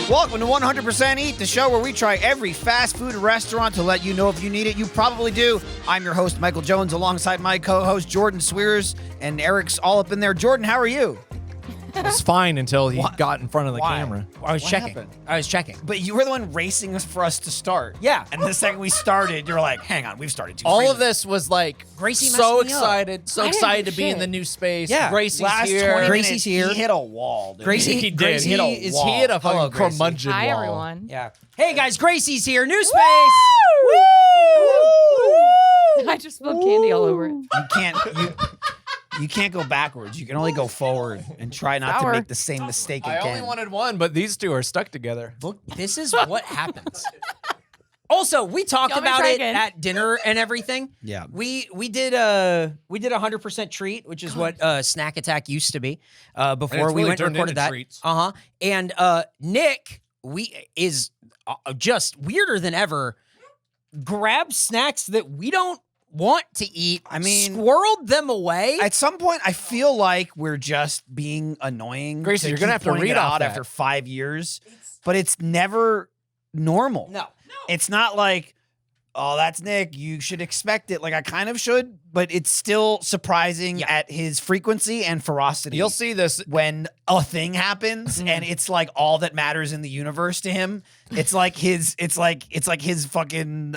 Welcome to 100% Eat, the show where we try every fast food restaurant to let you know if you need it. You probably do. I'm your host, Michael Jones, alongside my co-host, Jordan Swears, and Eric's all up in there. Jordan, how are you? It was fine until he got in front of the camera. I was checking. happened? I was checking. But you were the one racing us for us to start. Yeah. And the second we started, you're like, hang on, we've started too All soon. of this was like Graysie so messed me up. excited, so I didn't excited do to be in shit. the new space. Yeah. Graysie's Last here. 20 Graysie's minutes, here. He hit a wall, dude. Gracie- He did. Gracie hit a He wall. hit a Hello, fucking Graysie. curmudgeon Hi, wall. everyone. Yeah. Hey guys, Gracie's here. New space. I just spilled candy all over it. You can't go backwards. You can only go forward and try not Sour. to make the same mistake I again. only wanted one, but these two are stuck together. Look, this is what happens. Also, we talked You want me to about try it again? at dinner and everything. Yeah. We did a 100% treat, which is what Snack Attack used to be before we really went and turned recorded into that. treats. And Nick, is just weirder than ever. Grabbed snacks that we don't want to eat. I mean, squirreled them away. At some point, I feel like we're just being annoying. Gracie, you're gonna keep have to pointing read it off out that. after 5 years, but it's never normal. no. It's not like, oh, that's Nick. You should expect it. Like I kind of should, but it's still surprising Yeah. at his frequenity and ferocity. You'll see this. When a thing happens and it's like all that matters in the universe to him. It's like his fucking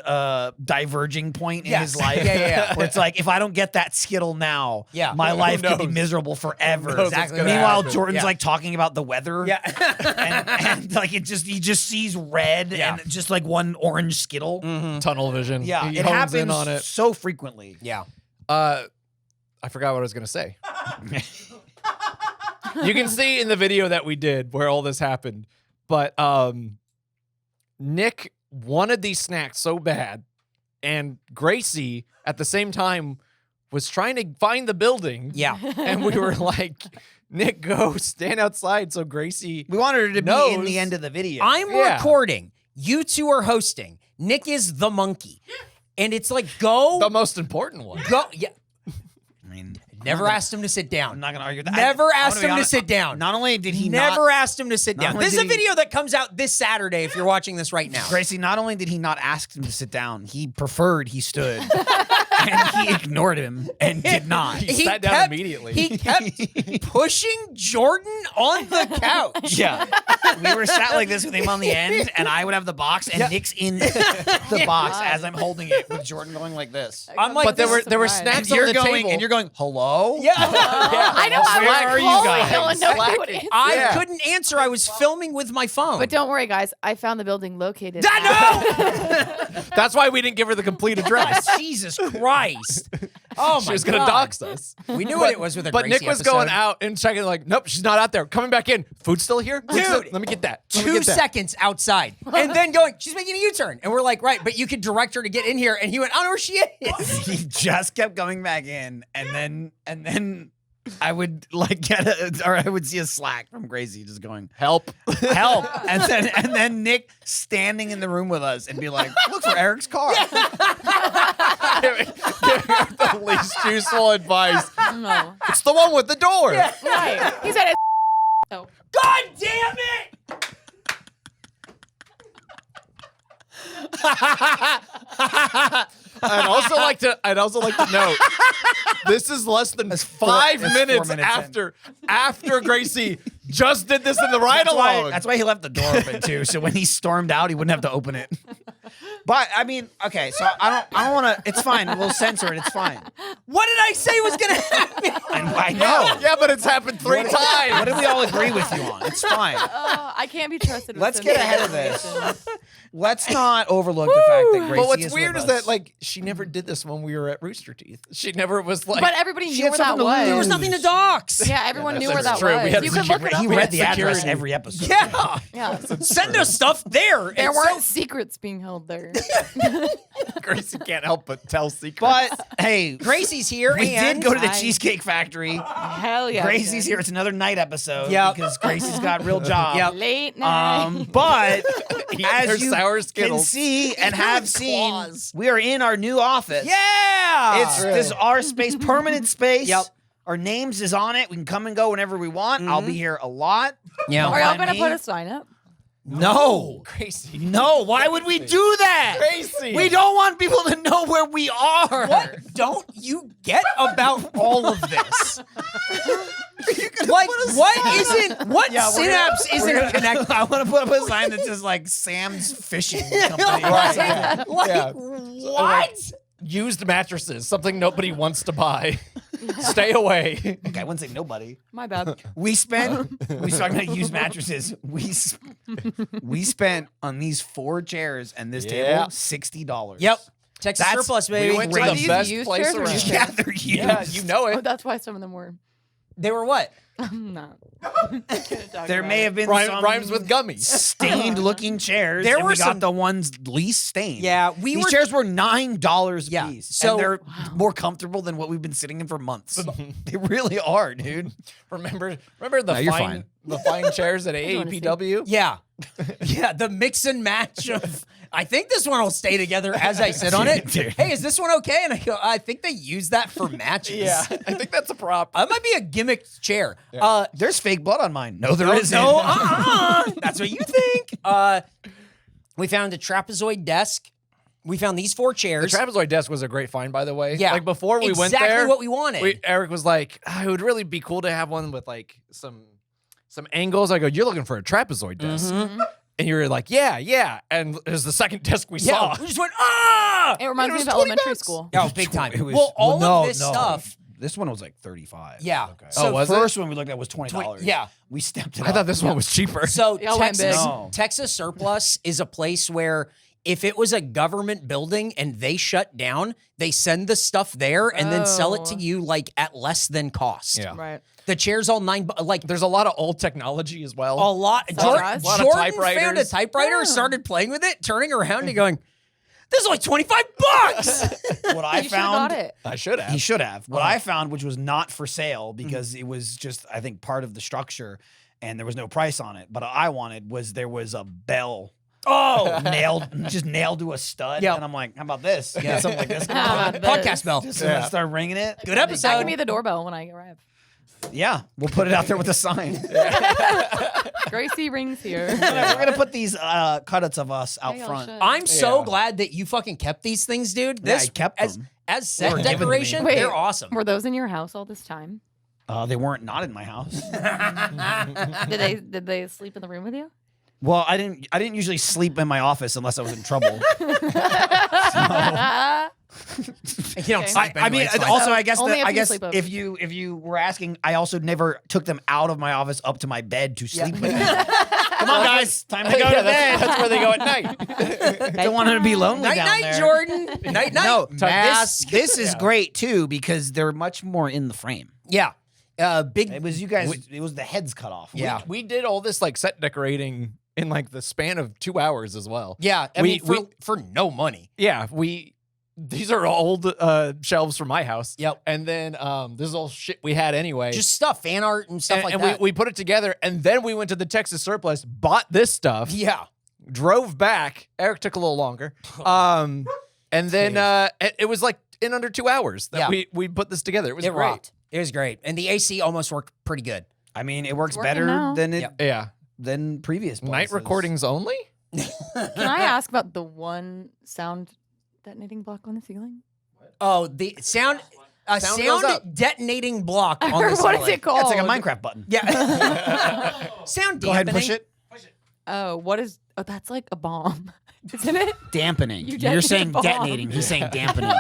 diverging point in Yes. his life. Yeah. Where it's like, if I don't get that Skittle now, Yeah. my Who life could be knows? miserable forever. knows what's Exactly. gonna Meanwhile, happen? Jordan's Yeah. like talking about the weather. Yeah. and like he just sees red Yeah. and just like one orange Skittle. Tunnel vision. Yeah, He it hones happens in on it. so frequently. Yeah. I forgot what I was gonna say. You can see in the video that we did where all this happened, but Nick wanted these snacks so bad, and Graysie at the same time was trying to find the building. Yeah. And we were like, Nick, go stand outside so Graysie. We wanted her to be in Knows. the end of the video. I'm Yeah. recording. You two are hosting. Nick is the monkey. And it's like, go. The most important one. Go. Yeah. I mean, Never asked him to sit I'm down. not gonna argue that. Never I asked wanna be him to honest, sit down. Not only did he Never not, asked him to sit not down. only This is a did he- video that comes out this Saturday if you're watching this right now. Gracie, not only did he not ask him to sit down, he preferred he stood. And he ignored him and did not. He sat down immediately. He kept pushing Jordan on the couch. Yeah. We were sat like this with him on the end, and I would have the box, and Nick's in the box as I'm holding it with Jordan going like this. I'm like, But there this- were surprised. snacks And on the you're table. and you're going, hello? Yeah. I know. I Where was are you calling guys? No one knows Slacking. what it is. I Yeah. couldn't answer. I was filming with my phone. But don't worry, guys. I found the building located. That's why we didn't give her the complete address. Jesus Christ. Oh my She was going to God. dox us. We knew what it was with a But Graysie Nick was episode. going out and checking like, nope, she's not out there. Coming back in. Food's still here? Food's still- Dude, let me get that. Let me 2 get that. seconds outside. And then going, she's making a U-turn. And we're like, right, but you could direct her to get in here. And he went, I don't know where she is. He just kept going back in, and then I would like or I would see a Slack from Gracie just going, Help. help. And then Nick standing in the room with us and be like, look for Eric's car. Giving her the least useful advice. No. It's the one with the door. Right. He said it. Oh. God damn it! I'd also like to note this is less than That's 5 4 minutes, minutes in. after Gracie just did this in the ride That's along. why, that's why he left the door open too. So when he stormed out, he wouldn't have to open it. But I mean, okay, so I don't want to. It's fine. We'll censor it. It's fine. What did I say was going to happen? I know. Yeah, but it's happened 3 times. What did we all agree with you on? It's fine. I can't be trusted. With Let's get ahead of sensitive this. information. Let's not overlook the fact that Gracie But what's is weird with is us. that like she never did this when we were at Rooster Teeth. She never was like. But everybody She knew had where that something to was. lose. There was nothing to dox. Yeah, everyone knew where that's that true. We had was. You could look it up. he we read had the address security. every episode. Yeah. Yeah. Send us stuff there. There And weren't so- secrets being held there. Gracie can't help but tell secrets. But hey, Gracie's here. we and did go to the I- Cheesecake Factory. Hell yeah. we Gracie's did. here. It's another night episode Yep. because Gracie's got real job. Yep. Late night. But Eating her as you sour can Skittles. see and have seen, claws. we are in our new office. Yeah. It's this is our space, permanent space. Yep. Our names is on it. We can come and go whenever we want. I'll be here a lot. Yeah. Are y'all Mind gonna me? put a sign up? No. Graysie. No, why would we do that? Graysie. We don't want people to know where we are. What don't you get about all of this? Like, what Yeah, we're synapse isn't connected? I want to put up a sign that says like Sam's Fishing Company. Right, yeah. Like, Yeah. what? Used mattresses, something nobody wants to buy. Stay away. Okay, I wouldn't say nobody. My bad. We spent. We talking about used mattresses. We spent on these 4 chairs and this Yeah. table $60. Yep. Texas That's- surplus, We baby. went to Are the these best used place chairs or around. used Yeah, they're used. Yeah, you know Oh, it. that's why some of them were. They were what? I'm not. There may have been some Rhymes with gummies. stained-looking chairs. There and were we got some- the ones least stained. Yeah, These chairs were $9 a Yeah, piece. so- and they're more comfortable than what we've been sitting in for months. They really are, dude. Remember the No, you're fine fine. the fine chairs at AAPW? Yeah. Yeah, the mix and match of I think this one will stay together as I sit on it. Dude. Hey, is this one okay? And I go, I think they use that for matches. Yeah, I think that's a prop. That might be a gimmick chair. There's fake blood on mine. No, there isn't. No, that's what you think. We found a trapezoid desk. We found these 4 The chairs. trapezoid desk was a great find, by the way. Yeah. Like before we went Exactly there, what we wanted. Eric was like, it would really be cool to have one with like some angles. I go, you're looking for a trapezoid desk. Mm-hmm. And you were like, yeah. And it was the second desk we saw. we just went, ah! It reminds It me was of 20 elementary bucks. school. Oh, big time. It was- Well, all no, of this no. stuff. This one was like 35. Yeah. Okay. So Oh, was the it? first one we looked at was $20. Yeah. We stepped it I up. thought this one was cheaper. So Y'all went big. No. Texas Surplus is a place where if it was a government building and they shut down, they send the stuff there and then sell it to Oh. you like at less than cost. Yeah. Right. The chair's all like There's a lot of old technology as well. a lot. Surprise. A lot of Jordan found a typewriters. typewriter, Oh. started playing with it, turning around and going, "This is like $25." What I You should have found. got it. I should have. He should have. What I found, which was not for sale because it was just, I think, part of the structure and there was no price on it. But I wanted was there was a bell Oh, nailed to a stud. Yep. And I'm like, how about this? Yeah. Something like this. How about podcast this? bell. Just Yeah. start ringing it. Good episode. That can be the doorbell when I arrive. Yeah. We'll put it out there with a sign. Graysie rings here. We're going to put these cutouts of us out Yeah, y'all front. should. I'm so Yeah. glad that you fucking kept these things, dude. Yeah, This I kept as them. as They set were given to me. decoration. Wait. They're awesome. Were those in your house all this time? They weren't not in my house. Did they sleep in the room with you? Well, I didn't usually sleep in my office unless I was in trouble. You don't Okay. sleep I mean, anyway, it's fine. also, I guess, Only if I you guess sleep over. if you were asking, I also never took them out of my office up to my bed to sleep with them. Come on, guys, time to go Yeah, to bed. that's where they go at night. Don't want them to be lonely night down night, there. Jordan. Night night. No, mask. this is great too because they're much more in the frame. Yeah. Big. It was you guys. It was the heads cut off. Yeah. We did all this like set decorating in like the span of 2 hours as well. Yeah. I We- mean, for no money. Yeah, these are old shelves from my house. Yep. And then this is all shit we had anyway. Just stuff, fan art and stuff and, like and that. we put it together, and then we went to the Texas Surplus, bought this stuff, yeah. drove back. Eric took a little longer. And then it was like in under 2 hours that Yeah. we put this together. It was It great. rocked. It was great. And the AC almost worked pretty good. I mean, it works Working better now. than it Yep. Yeah. than previous Night places. recordings only? Can I ask about the one sound detonating block on the ceiling? Oh, the sound. A Sound goes sound up. detonating block on the What is ceiling. it called? Yeah, it's like a Minecraft button. Yeah. Sound dampening. Go ahead and push it. Oh, what is? Oh, that's like a bomb, isn't it? Dampening. You You're detonated saying a bomb. detonating. He's saying dampening.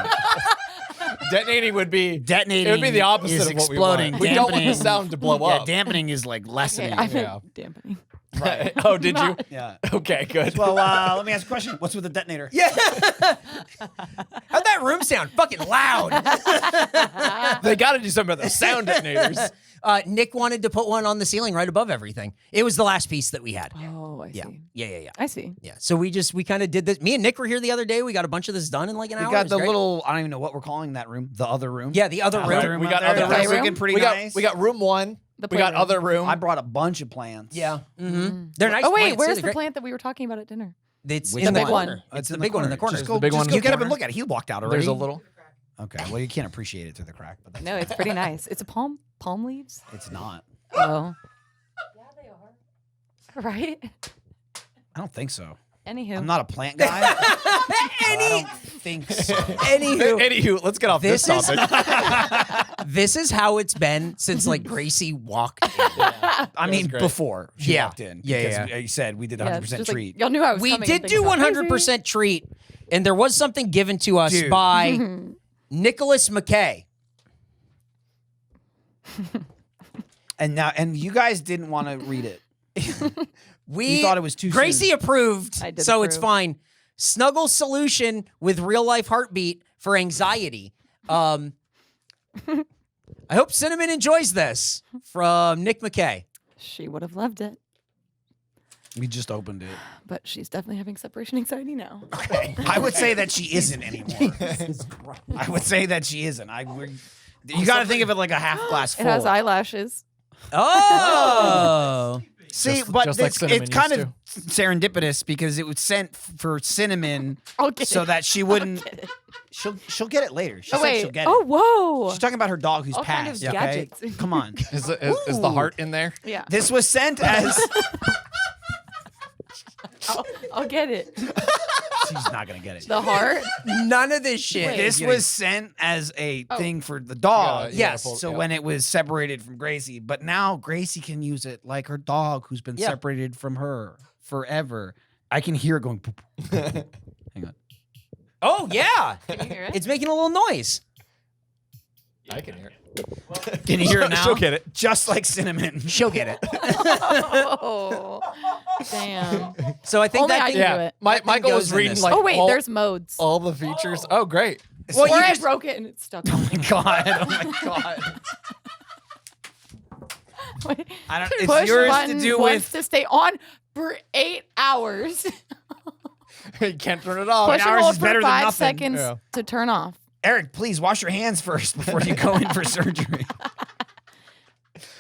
Detonating would be Detonating it would be the opposite is of what exploding. we want. We don't want the Dampening- sound to blow Yeah, up. dampening is like Okay, lessening. I meant Yeah. dampening. Right. Oh, did you? Yeah. Okay, good. Well, let me ask a question. What's with the detonator? Yeah. How'd that room sound? Fucking loud. They got to do something about the sound detonators. Nick wanted to put one on the ceiling right above everything. It was the last piece that we had. Oh, I see. Yeah. I see. Yeah. So we kind of did this. Me and Nick were here the other day. We got a bunch of this done in like an hour. We It got was the great. little, I don't even know what we're calling that room. The other room. Yeah, the other Other room. We out got there. other That's room. looking pretty we nice. got room one. The We got playroom. other room. I brought a bunch of plants. Yeah. Mm-hmm. They're nice. Oh wait, plants, too. where's They're the great. plant that we were talking about at dinner? It's Which in the big one? corner. It's It's the big one in the corner. Just go, The big one in the get up and corner. look at it. He walked out already. There's a little. Okay. Well, you can't appreciate it through the crack, but that's No, it's pretty nice. It's a palm leaves. it's not. Oh. Yeah, they are. Right? I don't think so. Anywho. I'm not a plant guy. I don't think so. Anywho, let's get off this topic. This is how it's been since like Graysie walked in. I mean, great. before she Yeah. walked in. Yeah, Because you said we did Yeah, 100% it's just treat. Like, y'all knew I was We coming did and do things got crazy. 100% treat, and there was something given to us Dude. by Nicholas McKay. And you guys didn't want to read it. We You thought it was too Gracie soon. approved, I did so it's approve. fine. Snuggle solution with real life heartbeat for anxiety. I hope Cinnamon enjoys this from Nick McKay. She would have loved it, We just opened it. but she's definitely having separation anxiety now. I would say that she isn't anymore. I would say that she isn't. You got to think of it like a half glass It full. has eyelashes. Oh, See, Just- but just like it's Cinnamon kind used of serendipitous because it was sent for Cinnamon I'll get so it. that she I'll wouldn't. get it. She'll get it later. She Oh said wait. she'll get Oh it. whoa. She's talking about her dog who's All kind of passed. Okay, gadgets. come on. Is the heart in there? Yeah. This was sent as. I'll get it. She's not gonna get it. The heart. none of this shit. Wait. This is was sent as a thing for the dog. Yeah, Yes. So when it was separated from Graysie, but now Graysie can use it like her dog who's been Yeah. separated from her forever. I can hear it going. Poop, poop, poop. Hang on. Oh yeah, Can you hear it? it's making a little noise. I can hear it. Can you hear it now? She'll get it. Just like Cinnamon. She'll get it. Oh, damn. So I think Only that I thing, can do it. Michael goes was in reading this. like Oh wait, all, there's modes. all the features. Oh, great. Well, or you I just- broke it and it's stuck. Oh my god! Oh my god! Wait. I don't. Push It's yours to button do once with. to stay on for 8 hours. You can't turn it off. Push and hours hold is for better than 5 nothing. seconds Yeah. to turn off. Eric, please wash your hands first before you go in for surgery.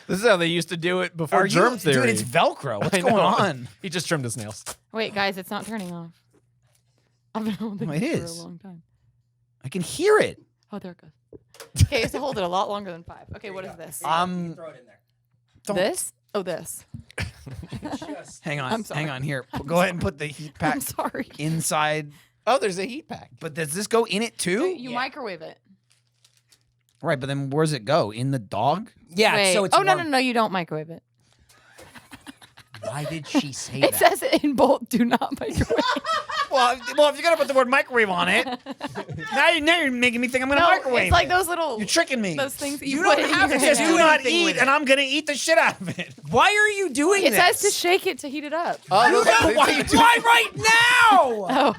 This is how they used to do it before germ theory. Dude, it's Velcro. What's I going know. on? He just trimmed his nails. Wait, guys, it's not turning off. I've been holding It it for is. a long time. I can hear it. Oh, there it goes. Okay, so hold it a lot longer than 5. Okay, what is this? Don't- This? Oh, this. Hang on. I'm sorry. Hang on here. Go ahead and put the heat pack I'm sorry. inside. Oh, there's a heat pack. But does this go in it too? You microwave it. Right, but then where does it go? In the dog? yeah. Wait. So it's oh, no, warm. no, no, you don't microwave it. Why did she say It that? says it in bold, do not microwave. Well, if you're gonna put the word microwave on it, now you're making me think I'm gonna No, microwave. it's like it. those little, You're tricking me. those things that you, You put don't in have your It to says hand. do not anything with eat, it. and I'm gonna eat the shit out of it. Why are you doing It this? says to shake it to heat it up. Oh, You know why? Why right now? Oh,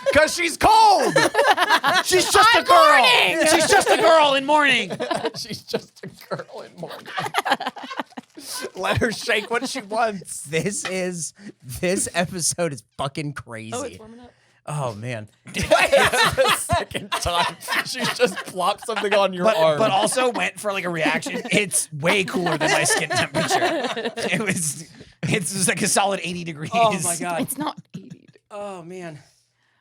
because she's cold. She's just a girl. morning. She's just a girl in mourning. She's just a girl in mourning. Let her shake what she wants. This episode is fucking oh, crazy. it's warming up. Oh man. The second time she's just plopped something on your arm. But also went for like a reaction. It's way cooler than my skin temperature. It's just like a solid 80 degrees. Oh my god. It's not 80. Oh man.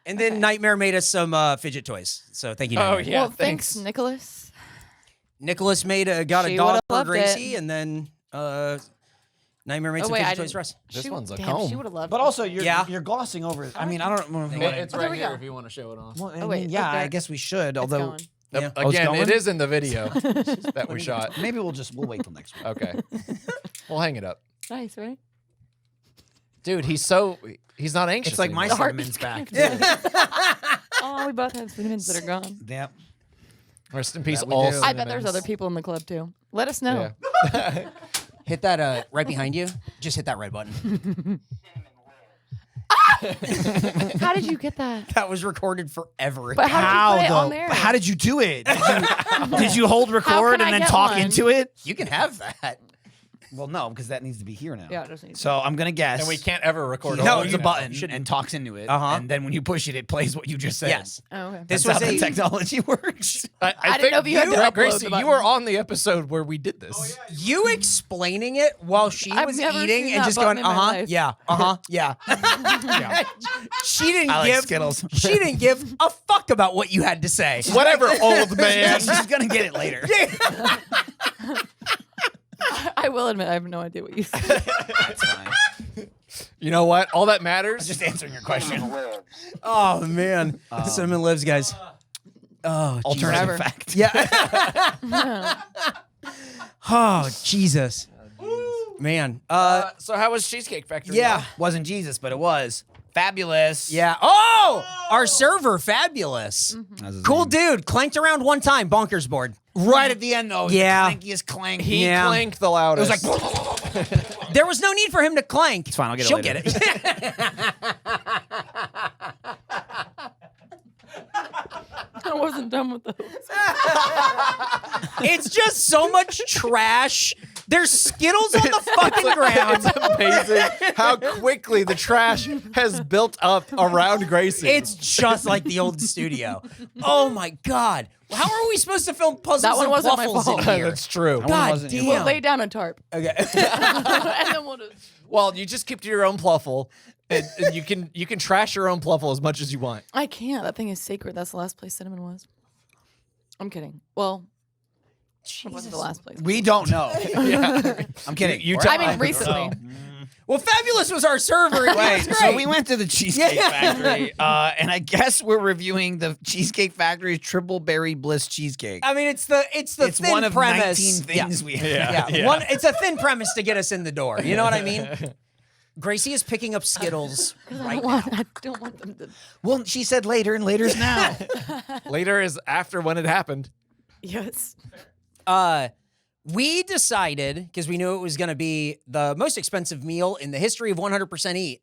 And then Nightmare made us some fidget toys. So thank you. Oh, Nightmare. yeah. Well, thanks, thanks. Nicholas. Nicholas got a She dog would've for loved Graysie, it. and then Nightmare made Oh, some wait, I fidget toys didn't- for us. This one's a Damn, comb. she would have loved But it. also, Yeah. you're glossing over it. I mean, I don't know if It's Oh, there right we here go. if you want to show it off. Well, I Oh, wait, mean, look yeah, I there. guess we should. It's Although, going. Oh, it's Again, going? it is in the video that we shot. maybe we'll wait till next week. Okay. We'll hang it up. Nice, right? Dude, he's not anxious. It's like my anymore. cinnamon's back. Oh, we both have cinnamons that are gone. Yep. Rest in peace, That we all do. I bet there's cinnamons. other people in the club too. Let us know. Yeah. Hit that right behind you. Just hit that red button. How did you get that? That was recorded forever. But how did you put it on though? there? How did you do it? Did you hold record can I and then get talk one? into it? You can have that. Well, no, because that needs to be here now. Yeah, it doesn't need to. So I'm gonna guess. And we can't ever record. He all holds of a it. button and talks into it, Uh-huh. and then when you push it, it plays what you just said. Yes. Oh, okay. This That's how was the a technology works. I didn't know if you had to upload Graysie, the you were button. on the episode where we did this. you explaining it while she I've was never eating seen and that just going, button in my life. yeah, yeah. She didn't I like give Skittles. She didn't give a fuck about what you had to say. Whatever, old man. She's gonna get it later. I will admit I have no idea what you said. That's fine. You know what? All that matters. Just answering your question. Oh man, cinnamon lives, guys. Oh, Alternative fact. yeah. Oh Jesus, man. So how was Cheesecake Factory? Yeah. Wasn't Jesus, but it was fabulous. Yeah. Oh, our server, fabulous. That's his Cool name. dude. Clanked around one time. Bonkers board. Right at the end, though. Yeah. The clankiest clank. He Yeah. clanked the It loudest. was like. There was no need for him to clank. It's fine. I'll get it She'll later. get it. I wasn't done with those. It's just so much trash. There's Skittles on the fucking ground. It's amazing how quickly the trash has built up around Graysie. It's just like the old studio. Oh my God. How are we supposed to film puzzles That one and wasn't my pluffles fault. in here? That's true. one God wasn't your damn. fault. We'll lay down a tarp. Okay. And then we'll just... Well, you just keep to your own pluffle, and you can trash your own pluffle as much as you want. I can't. That thing is sacred. That's the last place cinnamon was. I'm kidding. Well, it wasn't the last place. We don't know. I'm kidding. You Or tell- I mean, don't recently. know. Well, Fabulous was our server. It Wait, was great. so we went to the Cheesecake Yeah. Factory, and I guess we're reviewing the Cheesecake Factory's Triple Berry Bliss Cheesecake. I mean, it's the It's thin one of premise. 19 things we have. Yeah. Yeah. One. It's a thin premise to get us in the door. You know what I mean? Graysie is picking up Skittles right now. I don't want them to... Well, she said later, and later's now. Later is after when it happened. Yes. We decided, because we knew it was going to be the most expensive meal in the history of 100% Eat,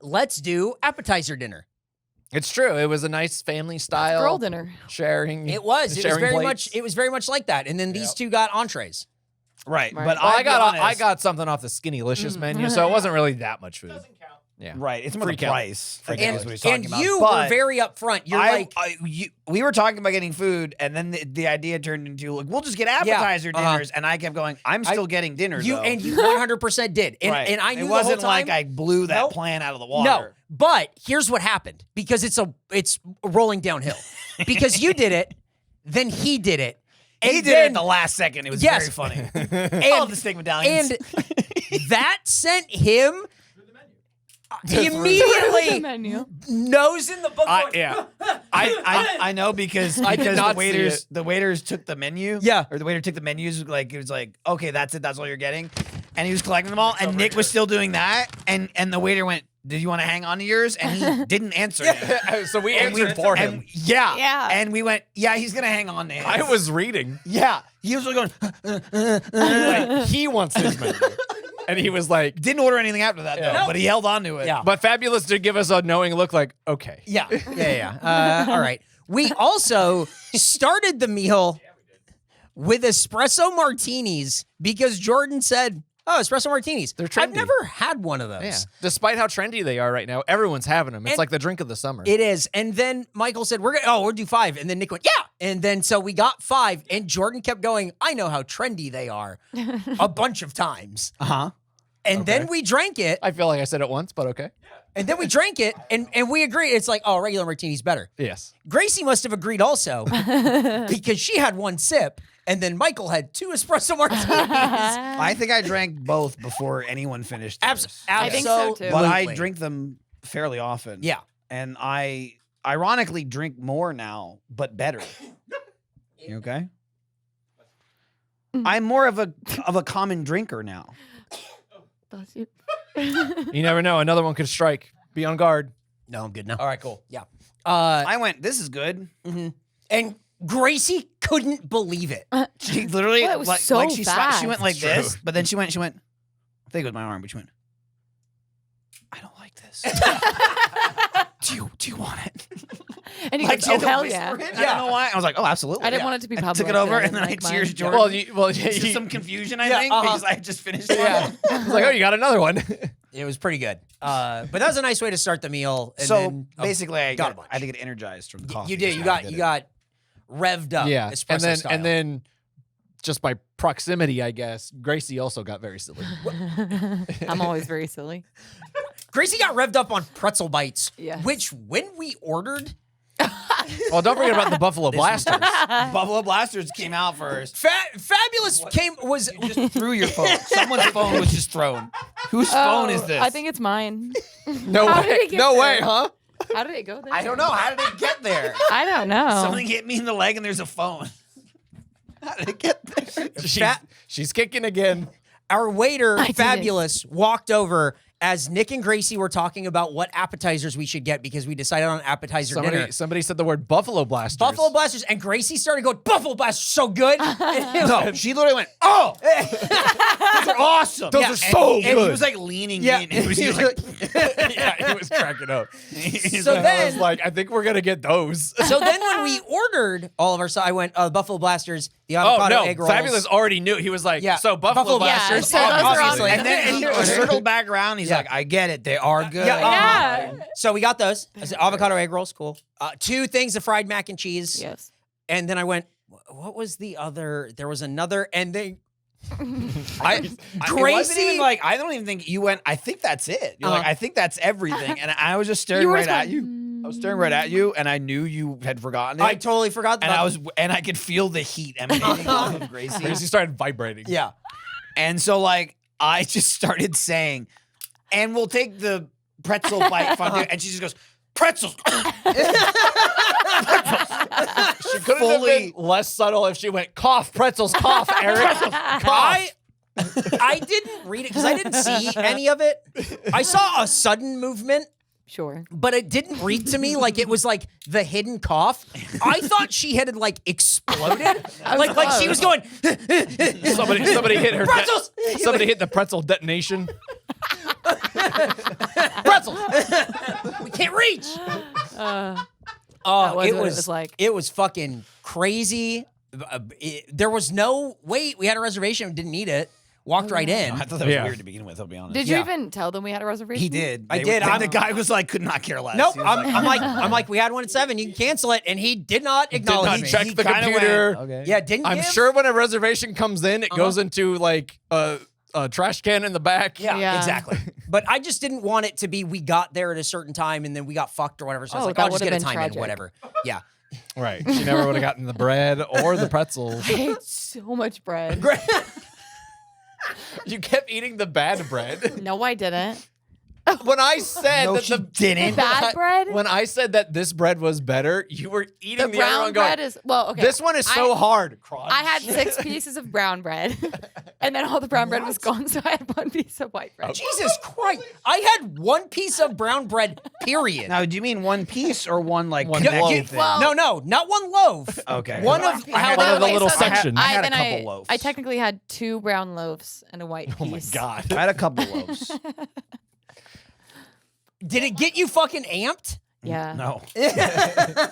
let's do appetizer dinner. It's true. It was a nice family style Girl dinner. sharing. It was. It was sharing very plates. much. It was very much like that. And then these two got entrees. Right. Right. But Well, I'll be I honest. got something off the Skinnylicious menu, so it wasn't really that much food. Yeah. Right. It's more Free the calories. price. I think And, is what he's talking and about. you But were very upfront. You're we were talking about getting food, and then the idea turned into, like, we'll just get appetizer dinners. And I kept going, I'm still getting dinners, you though. and you 100% did. And, Right. and I knew it the wasn't whole time, like I blew that Nope. plan out of the water. No, but here's what happened because it's rolling downhill. Because you did it, then he did it. And He did it then, at the last second. It was Yes. very funny. and, All the steak medallions. and that sent him The immediately menu. nose in the book. going, Yeah. I know because I did not see it. the waiters took the menu. Yeah. Or the waiter took the menus, like it was like, okay, that's it, that's all you're getting. And he was collecting them all, and Nick was still doing that, and the waiter went, did you want to hang on to yours? And he didn't answer it. So we And answered for him. and yeah. Yeah. And we went, yeah, he's gonna hang on to his. I was reading. Yeah. He was going, Like, he wants his menu. And he was like, didn't order anything after that though, No. but he held on to it. Yeah. but Fabulous did give us a knowing look like, okay. Yeah. All right. We also started the meal with espresso martinis because Jordan said, "Oh, espresso martinis. They're I've trendy. never had one of those." Yeah. Despite how trendy they are right now, everyone's having them. It's And- like the drink of the summer. It is. And then Michael said, we'll do 5. And then Nick went, yeah. And then so we got 5. And Jordan kept going, I know how trendy they are a bunch of times. Uh-huh. And then we drank it. I feel like I said it once, but okay. And then we drank it. And we agreed. It's like, oh, regular martini's better. Yes. Graysie must have agreed also because she had 1 sip. And then Michael had 2 espresso martinis. I think I drank both before anyone finished theirs. I think so, too. But I Absolutely. drink them fairly often. Yeah. And I ironically drink more now, but better. You okay? I'm more of a common drinker now. Bless you. You never know. Another one could strike. Be on guard. No, I'm good now. All right, cool. Yeah. I went, this is good. And Graysie couldn't believe it. She literally Well, it was like, so like she went like It's this, true. but then she went, I think it was my arm, but she went, I don't like this. do you want it? And he Like, goes, she had oh, to hell whisper yeah. it. I don't know why. I was like, oh, absolutely. I didn't yeah. want it to be I public. took it over, then, and then I like, cheers mine. Jordan. There's Just some confusion, I Yeah, think, because I had just finished one. Yeah. I was like, oh, you got another one. It was pretty good. But that was a nice way to start the meal. And So then, basically, I got a got bunch. I had to get energized from the coffee. you did. is You how I got did you it. got revved up. Yeah. Espresso style. And then just by proximity, I guess, Graysie also got very silly. I'm always very silly. Graysie got revved up on pretzel bites. Yes. Which when we ordered, Well, don't forget about the Buffalo Blasters. Buffalo Blasters came out first. Fabulous was You just threw your phone. Someone's phone was just thrown. Whose phone is this? I think it's mine. No How did way. it get No there? way, huh? How did it go there? I don't know. How did it get there? I don't know. Something hit me in the leg and there's a phone. How did it get there? She's kicking again. our waiter, I did it. Fabulous, walked over as Nick and Graysie were talking about what appetizers we should get because we decided on appetizer dinner. Somebody said the word Buffalo Blasters. Buffalo Blasters, and Gracie started going, Buffalo Blasters, so good. No, she literally went, "Oh, those are awesome! Those are so and good." he was like leaning Yeah. in. He was like, Yeah, he was cracking up. So I then, was like, I think we're gonna get those. so then when we ordered all of our stuff, I went, Buffalo Blasters, the Oh avocado no, egg rolls. Fabulous already knew. He was like, Yeah. so Buffalo Buffalo Blasters. Blasters. Yeah, so those are obviously. awesome. and then he circled back around. He's Yeah. like, "I get it. They are good." Yeah, Yeah. So we got those. I said, avocado egg rolls, cool. 2 things of fried mac and cheese. Yes. And then I went, what was the other? There was another, and they. It wasn't Graysie- even like I don't even think you went. I think that's it. You're like, I think that's everything, and I was just staring You were right just at going, you. I was staring right at you, and I knew you had forgotten it. I totally forgot and about I could feel the heat emanating off of Graysie. Gracie started vibrating. Yeah. And so like I just started saying, and we'll take the pretzel bite fondue, and she just goes, pretzels. She could have been less subtle if she went cough pretzels, cough Eric, cough. I didn't read it because I didn't see any of it. I saw a sudden movement, Sure. but it didn't read to me like it was like the hidden cough. I thought she had like exploded, like she was going. Somebody hit her. Pretzels! Somebody hit the pretzel detonation. Pretzels. We can't reach. That was what it was like. It was fucking crazy. There was no wait. We had a reservation. Didn't need it. Walked right in. I thought that was Yeah. weird to begin with. I'll be honest. Did you Yeah. even tell them we had a reservation? He did. I did. And the guy was like, could not care less. Nope. He was I'm like, we had one at 7. You can cancel it, and he did not acknowledge not me. check He the kinda computer. went, okay. Yeah, didn't. I'm give? sure when a reservation comes in, it goes into like a trash can in the back. Yeah, Yeah. exactly. But I just didn't want it to be we got there at a certain time and then we got fucked or whatever. So I was Oh, like, that I'll just would've get a been time in, tragic. whatever. Yeah. Right. She never would have gotten the bread or the pretzels. I ate so much bread. You kept eating the bad bread. No, I didn't. When I said No, that she the didn't. Bad bread? when I said that this bread was better, you were eating The the, other brown one going, bread is well. Okay. this one is so hard. Crunch. I had 6 pieces of brown bread, and then all the brown bread was gone, so I had 1 piece of white bread. Jesus Christ. I had 1 piece of brown bread, period. Now, do you mean one piece or one like One connected loaf. thing? Well- No, not 1 loaf. Okay. One I of had how one of the Okay, little so then sections. I had a then couple loaves. I technically had 2 brown loaves and a white piece. Oh my god. I had a couple loaves. Did it get you fucking amped? Yeah. No.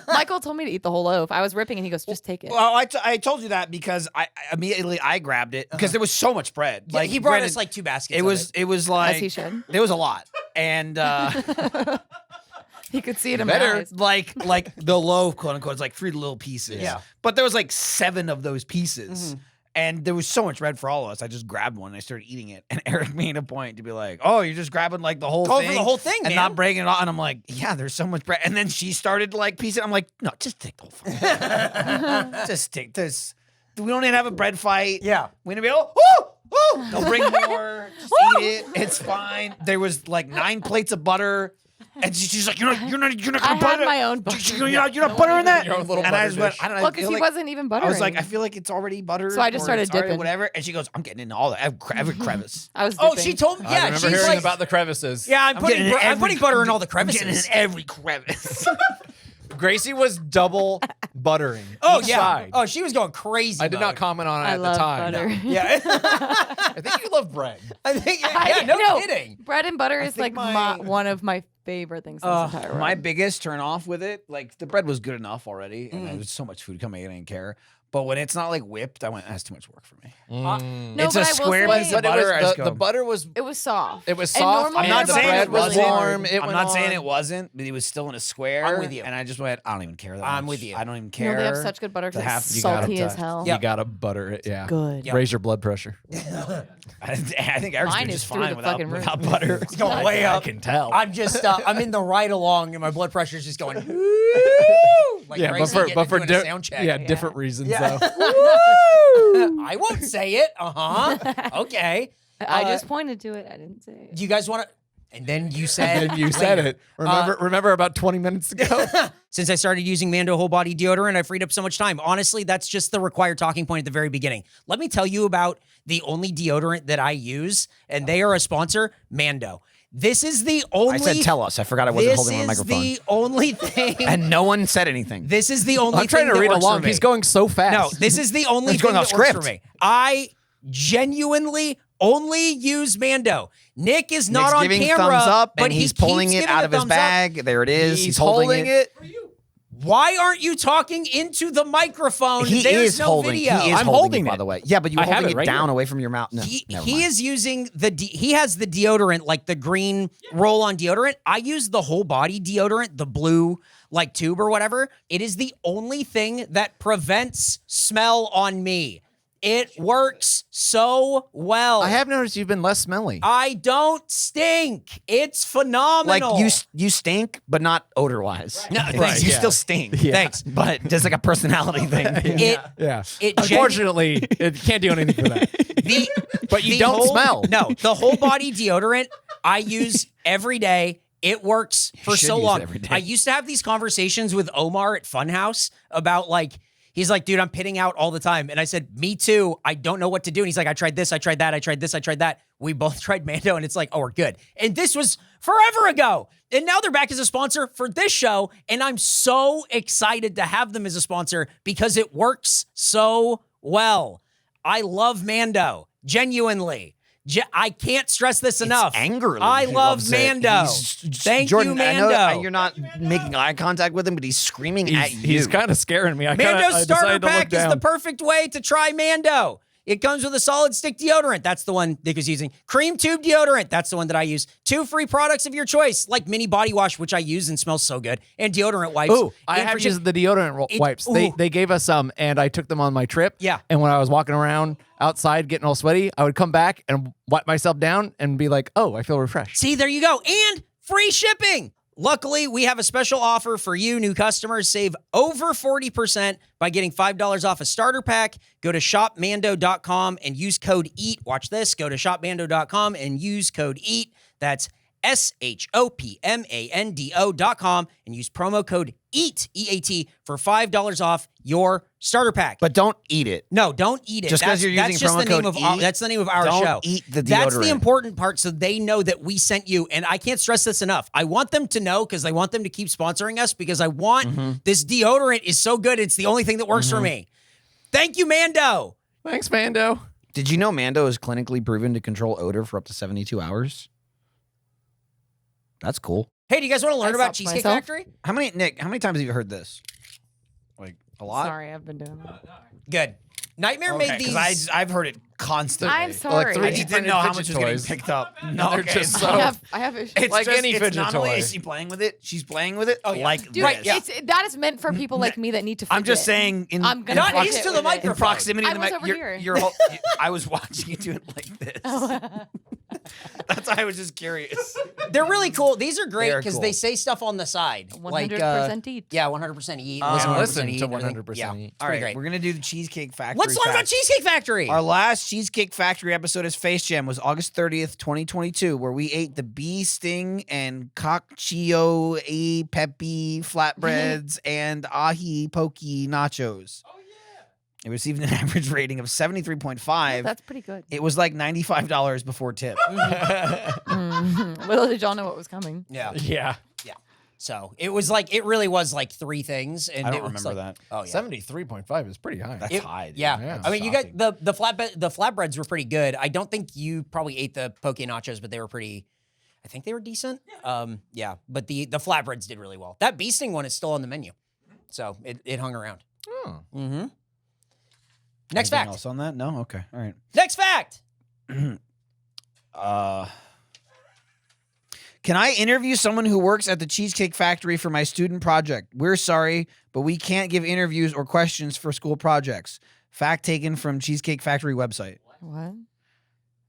Michael told me to eat the whole loaf. I was ripping, and he goes, "Just take it." Well, I told you that because I immediately I grabbed it because there was so much bread. Like he brought us like 2 baskets. it of was it was like As he should. There was a lot, and He could see it in my better eyes. like the loaf, quote unquote, is like 3 little pieces. Yeah. But there was like 7 of those pieces. And there was so much bread for all of us. I just grabbed one and I started eating it. And Eric made a point to be like, "Oh, you're just grabbing like the whole Going thing, for the whole thing, and man." not breaking it off." And I'm like, "Yeah, there's so much bread." And then she started like piecing. I'm like, "No, just take the whole thing. Just take this. We don't even have a bread fight. Yeah. We're gonna be oh, oh, they'll bring more. Just eat it. It's fine." There was like 9 plates of butter. And she's like, you're not I gonna had butter. my own butter. You're not buttering that. Your own little and I butter just went, dish. I don't know. Well, I because feel he like- wasn't even buttering. I was like, I feel like it's already buttered. So I just or started it's already dipping. Whatever. And she goes, I'm getting into all that. Every crevice. I was. Oh, dipping. she told me. I Yeah, remember she's hearing like, about the crevices. yeah, I'm putting butter in all the I'm getting in crevices. every crevice. Gracie was double buttering. Oh each yeah. side. Oh, she was going crazy. I did not mode. comment on it I at love the time. butter. Yeah. I think you love bread. I think. Yeah. No kidding. Bread and butter is think like my- one of my favorite things in this entire world. My biggest turn off with it, like the bread was good enough already, and there was so much food coming in, I didn't care. But when it's not like whipped, I went, that's too much work for me. No, It's but a I will square say- piece of But it was butter. I just the go, butter was It was soft. it was And soft. normally I'm not the saying bread it was wasn't. warm. It I'm went not saying on. it wasn't, but it was still in a square. I'm with you. And I just went, I don't even care that I'm much. with you. I don't even You care. know, they have such good butter to because have- it's you gotta salty as touch. hell. You gotta butter it. Yeah. Good. Yeah. Raise your blood pressure. I think Eric's Mine doing is just through fine the without, fucking roof. without butter. It's going way I up. can tell. I'm just. I'm in the ride along, and my blood pressure's just going. Like Yeah, Graysie but for doing a sound check. different reasons Yeah. though. I won't say it. Okay. I just pointed to it. I didn't say it. Do you guys want to? And then you said. And you said later. it. Remember about 20 minutes ago? Since I started using Mando whole body deodorant, I freed up so much time. Honestly, that's just the required talking point at the very beginning. Let me tell you about the only deodorant that I use, and they are a sponsor, Mando. This is the only. I said tell us. I forgot I wasn't holding my microphone. This is the only thing. And no one said anything. This is the only I'm trying thing to that read works along. for me. He's going so fast. No, this is the only It's thing going that off works script. for me. I genuinely only use Mando. Nick is not Nick's on giving camera, thumbs up, but and he's he pulling keeps it giving out a of his thumbs up. bag. There it is. He's holding it. Why aren't you talking into the microphone? He There's is no holding. video. He is I'm holding holding it, by it. the way. Yeah, but you're I have holding it it right down here. away from your mouth. No, never He mind. is using he has the deodorant, like the green roll-on deodorant. I use the whole body deodorant, the blue like tube or whatever. It is the only thing that prevents smell on me. It works so well. I have noticed you've been less smelly. I don't stink. It's phenomenal. Like you stink, but not odor wise. No, Like, thanks. you Yeah. still stink. Yeah. Thanks. But just like a personality thing. It Yeah. It Unfortunately, it can't do anything for that. But you the don't whole- smell. No, the whole body deodorant I use every day. It works for should so use it long. every day. I used to have these conversations with Omar at Funhouse about like, he's like, dude, I'm pitting out all the time. And I said, me too. I don't know what to do. And he's like, I tried this, I tried that, I tried this, I tried that. We both tried Mando, and it's like, oh, we're good. And this was forever ago. And now they're back as a sponsor for this show. And I'm so excited to have them as a sponsor because it works so well. I love Mando, genuinely. I can't stress this enough. Angrily. I he love loves it. Mando. He's- Thank Jordan, you, Mando. I know you're not making eye contact with him, but he's screaming at you. He's kind of scaring me. Mando's I starter decided to look pack is the down. perfect way to try Mando. It comes with a solid stick deodorant. That's the one Nick is using. Cream tube deodorant. That's the one that I use. 2 free products of your choice, like mini body wash, which I use and smells so good, and deodorant wipes. Ooh, I And have for used the deodorant wipes. They gave us some, and I took them on my trip. Yeah. And when I was walking around outside getting all sweaty, I would come back and wipe myself down and be like, oh, I feel refreshed. See, there you go. And free shipping. Luckily, we have a special offer for you new customers. Save over 40% by getting $5 off a starter pack. Go to shopmando.com and use code EAT. Watch this. Go to shopmando.com and use code EAT. That's shopmando.com and use promo code EAT, E-A-T, for $5 off your starter pack. But don't eat it. No, don't eat it. Just 'cause you're using that's just promo the name code of our, EAT, that's the name of our don't show. eat the That's the deodorant. important part, so they know that we sent you. And I can't stress this enough. I want them to know because I want them to keep sponsoring us because I want this deodorant is so good. It's the only thing that works for me. Thank you, Mando. Thanks, Mando. Did you know Mando is clinically proven to control odor for up to 72 hours? That's cool. Hey, do you guys want to learn I about stopped Cheesecake myself. Factory? Nick, how many times have you heard this? Like a lot? Sorry, I've been doing that. Good. Nightmare made these. Because I've heard it constantly. I'm sorry. three I just didn't know how much was getting toys. picked up. No, They're okay. just it's so- not- I have issues. It's Like just, any it's fidget not only toy. is she playing with it, she's playing with it like Dude, this. that is meant for people like me that need to. I'm just fidget. saying. I'm gonna Not fidget into the with it. microphone. In proximity I to the was mic, over your- here. your whole, I was watching you do it like this. That's why I was just curious. They're really cool. These are great They are because cool. they say stuff on the side. 100% eat. Yeah, 100% eat. Listen eat, to everything. 100% Yeah, eat. it's All pretty right, great. we're gonna do the Cheesecake Factory. Let's learn about facts. Cheesecake Factory. Our last Cheesecake Factory episode as Face Jam was August 30th, 2022, where we ate the bee sting and cockchio e pepe flatbreads and ahi pokey nachos. Oh yeah! It received an average rating of 73.5. That's pretty good. It was like $95 before tip. Little did y'all know what was coming. Yeah. Yeah. So it was like, it really was like 3 things. And I don't it was remember like, that. Oh, yeah. 73.5 is pretty high. That's high. dude. Yeah. Yeah, I mean, you shocking. got the flatbreads were pretty good. I don't think you probably ate the poke nachos, but they were pretty, I think they were decent. Yeah. But the flatbreads did really well. That bee sting one is still on the menu. So it hung around. Oh. Mm-hmm. Next Anything fact. else on that? No? Okay. All right. Next fact. Can I interview someone who works at the Cheesecake Factory for my student project? We're sorry, but we can't give interviews or questions for school projects. Fact taken from Cheesecake Factory website. What?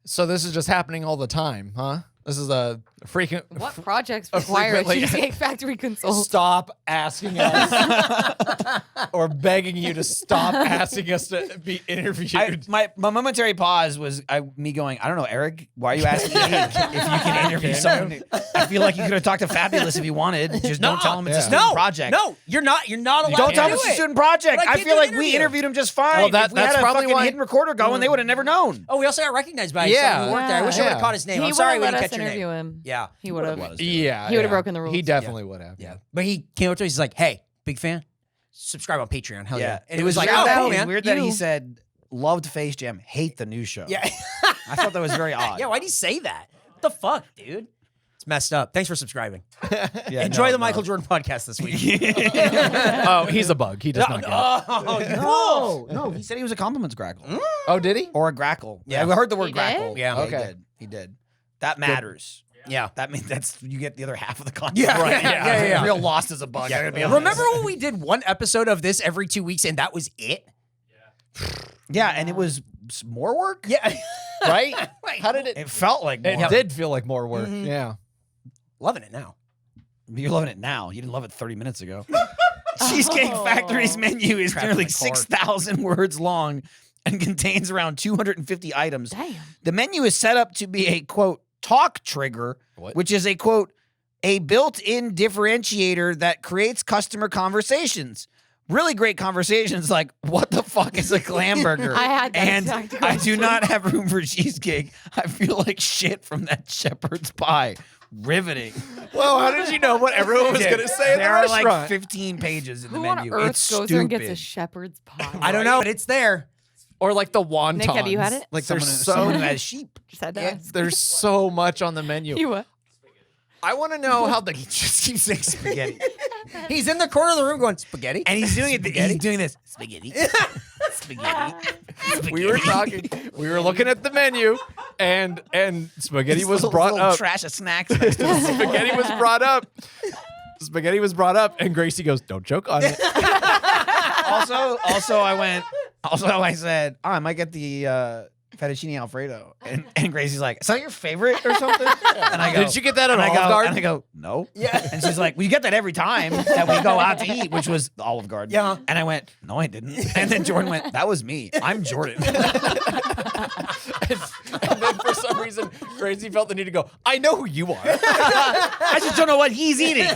So this is just happening all the time, huh? This is a frequent. What projects require a frequently- Cheesecake Factory consult? Stop asking us, or begging you to stop asking us to be interviewed. My momentary pause was me going, I don't know, Eric, why are you asking me if you can interview someone? I feel like you could have talked to Fabulous if you wanted. Just don't tell him it's a student project. No, you're not allowed Don't to tell do him it's a it. student project. But I I can't feel do an like we interview. interviewed him just fine. Well, If we that's had a probably fucking why- hidden recorder going, they would have never known. Oh, we also got recognized by Yeah. someone who worked there. I wish I would have Yeah. caught his name. He I'm sorry we would didn't have let catch us your interview name. him. Yeah. He would have. Yeah, He would have broken the rules. He definitely would have. Yeah. But he came up to us. He's like, "Hey, big fan. Subscribe on Patreon." Hell yeah. And it was like, weird "Oh, that, cool, it was man." weird that he said, loved Face Jam, hate the new show. Yeah. I thought that was very odd. Yeah. Why'd he say that? What the fuck, dude? It's messed up. Thanks for subscribing. Yeah, Enjoy no, the no. Michael Jordan podcast this week. Oh, he's a bug. He does not get it. No, he said he was a compliments grackle. Oh, did he? Or a grackle. Yeah. I heard the word He did? grackle. Yeah. Okay. He did. That matters. Yeah. That means you get the other half of the content. Yeah, right. yeah. Real lost as a bug. I gotta be honest. Remember when we did one episode of this every 2 weeks and that was it? Yeah, and it was more work. Yeah. Right? How did it? It felt like more. It did feel like more work. Yeah. Loving it now. You're loving it now. You didn't love it 30 minutes ago. Cheesecake Factory's menu is Trapped in nearly the car. 6,000 words long and contains around 250 items. Damn. The menu is set up to be a, quote, talk trigger, What? which is a, quote, a built-in differentiator that creates customer conversations. Really great conversations like, what the fuck is a clam burger? I had that and exact I do question. not have room for cheesecake. I feel like shit from that shepherd's pie. Riveting. Well, how did you know what everyone was going to say in the There are restaurant? like 15 pages in the Who on menu. earth It's goes there and gets a stupid. shepherd's pie? I don't know, but it's there. Or like the wontons. Nick, have you had it? Like Someone, there's someone who so has sheep. Just had to Yeah, ask. there's so much on the menu. You what? I want to know how the Just keeps saying spaghetti. He's in the corner of the room going, spaghetti? And he's doing it. Spaghetti? He's doing this. Spaghetti. Spaghetti. we were talking. We were looking at the menu, and spaghetti was brought little up. Trash of snacks. Next to us. Spaghetti was brought up. Spaghetti was brought up, and Graysie goes, "Don't choke on it." Also, I said, oh, I might get the fettuccine Alfredo. And Gracie's like, is that your favorite or something? And I go, Did you get that at and I Olive go, Garden? And I go, no. Yeah. And she's like, well, you get that every time that we go out to eat, which was Olive Garden. Yeah. And I went, no, I didn't. And then Jordan went, that was me. I'm Jordan. And then for some reason, Graysie felt the need to go, "I know who you are." I just don't know what he's eating.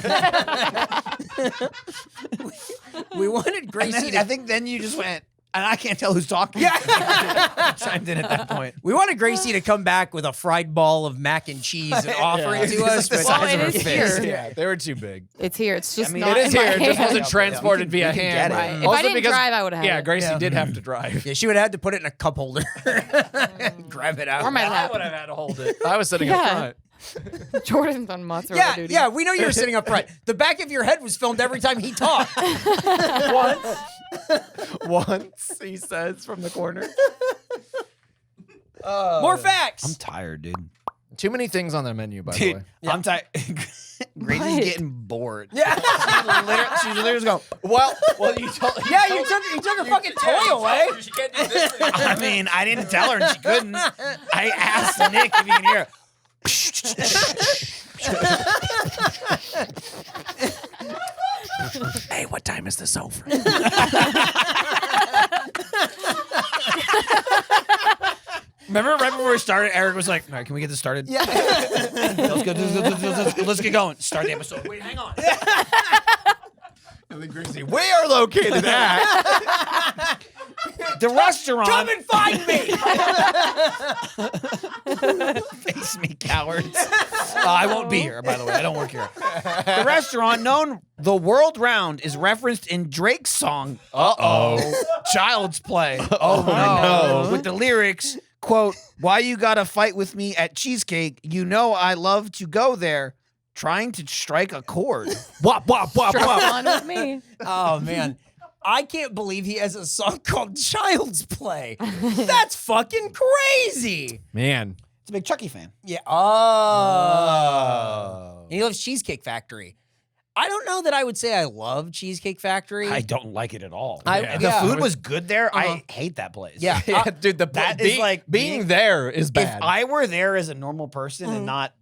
We wanted And Graysie then, to I think then you just went, and I can't tell who's talking. Yeah. Chimed in at that point. We wanted Graysie to come back with a fried ball of mac and cheese and offer it to It's us. like the but- size Well, of it her is face. here. Yeah, they were too big. It's here. It's just mean, not It is in here. my It just hand. wasn't transported via can hand. get it. Right. If Also I didn't because- drive, I would have. Yeah, it. Gracie did have to drive. Yeah, she would have had to put it in a cup holder. Grab it out. Or my I lap. would have had to hold it. I was sitting up Yeah. front. Jordan's on mozzarella Yeah, duty. yeah, we know you were sitting up front. The back of your head was filmed every time he talked. Once, he says from the corner. More facts. I'm tired, dude. Too many things on the menu, by the Dude, way. I'm tired. Gracie's What? getting bored. yeah, She's literally just going, Well, you told. yeah, you took her fucking toy away. She can't do this thing. I mean, I didn't tell her and she couldn't. I asked Nick if he can hear. Hey, what time is this over? Remember right before we started, Eric was like, all right, can we get this started? Yeah. Let's get going. Start the episode. Wait, hang on. And then Graysie, we are located at. The restaurant. Come and find me. Face me, cowards. I won't be here, by the way. I don't work here. The restaurant, known the world round, is referenced in Drake's song, Uh-oh. Child's Play. Oh, no. With the lyrics, quote, why you gotta fight with me at Cheesecake? You know I love to go there, trying to strike a chord. Wop, wop, wop, Strike wop. one with me. Oh man. I can't believe he has a song called Child's Play. That's fucking crazy. Man. It's a big Chucky fan. Yeah. Oh. And he loves Cheesecake Factory. I don't know that I would say I love Cheesecake Factory. I don't like it at all. I- The yeah. food was good there. Uh-huh. I hate that place. Yeah. Yeah, dude, That is like being there is bad. If I were there as a normal person and not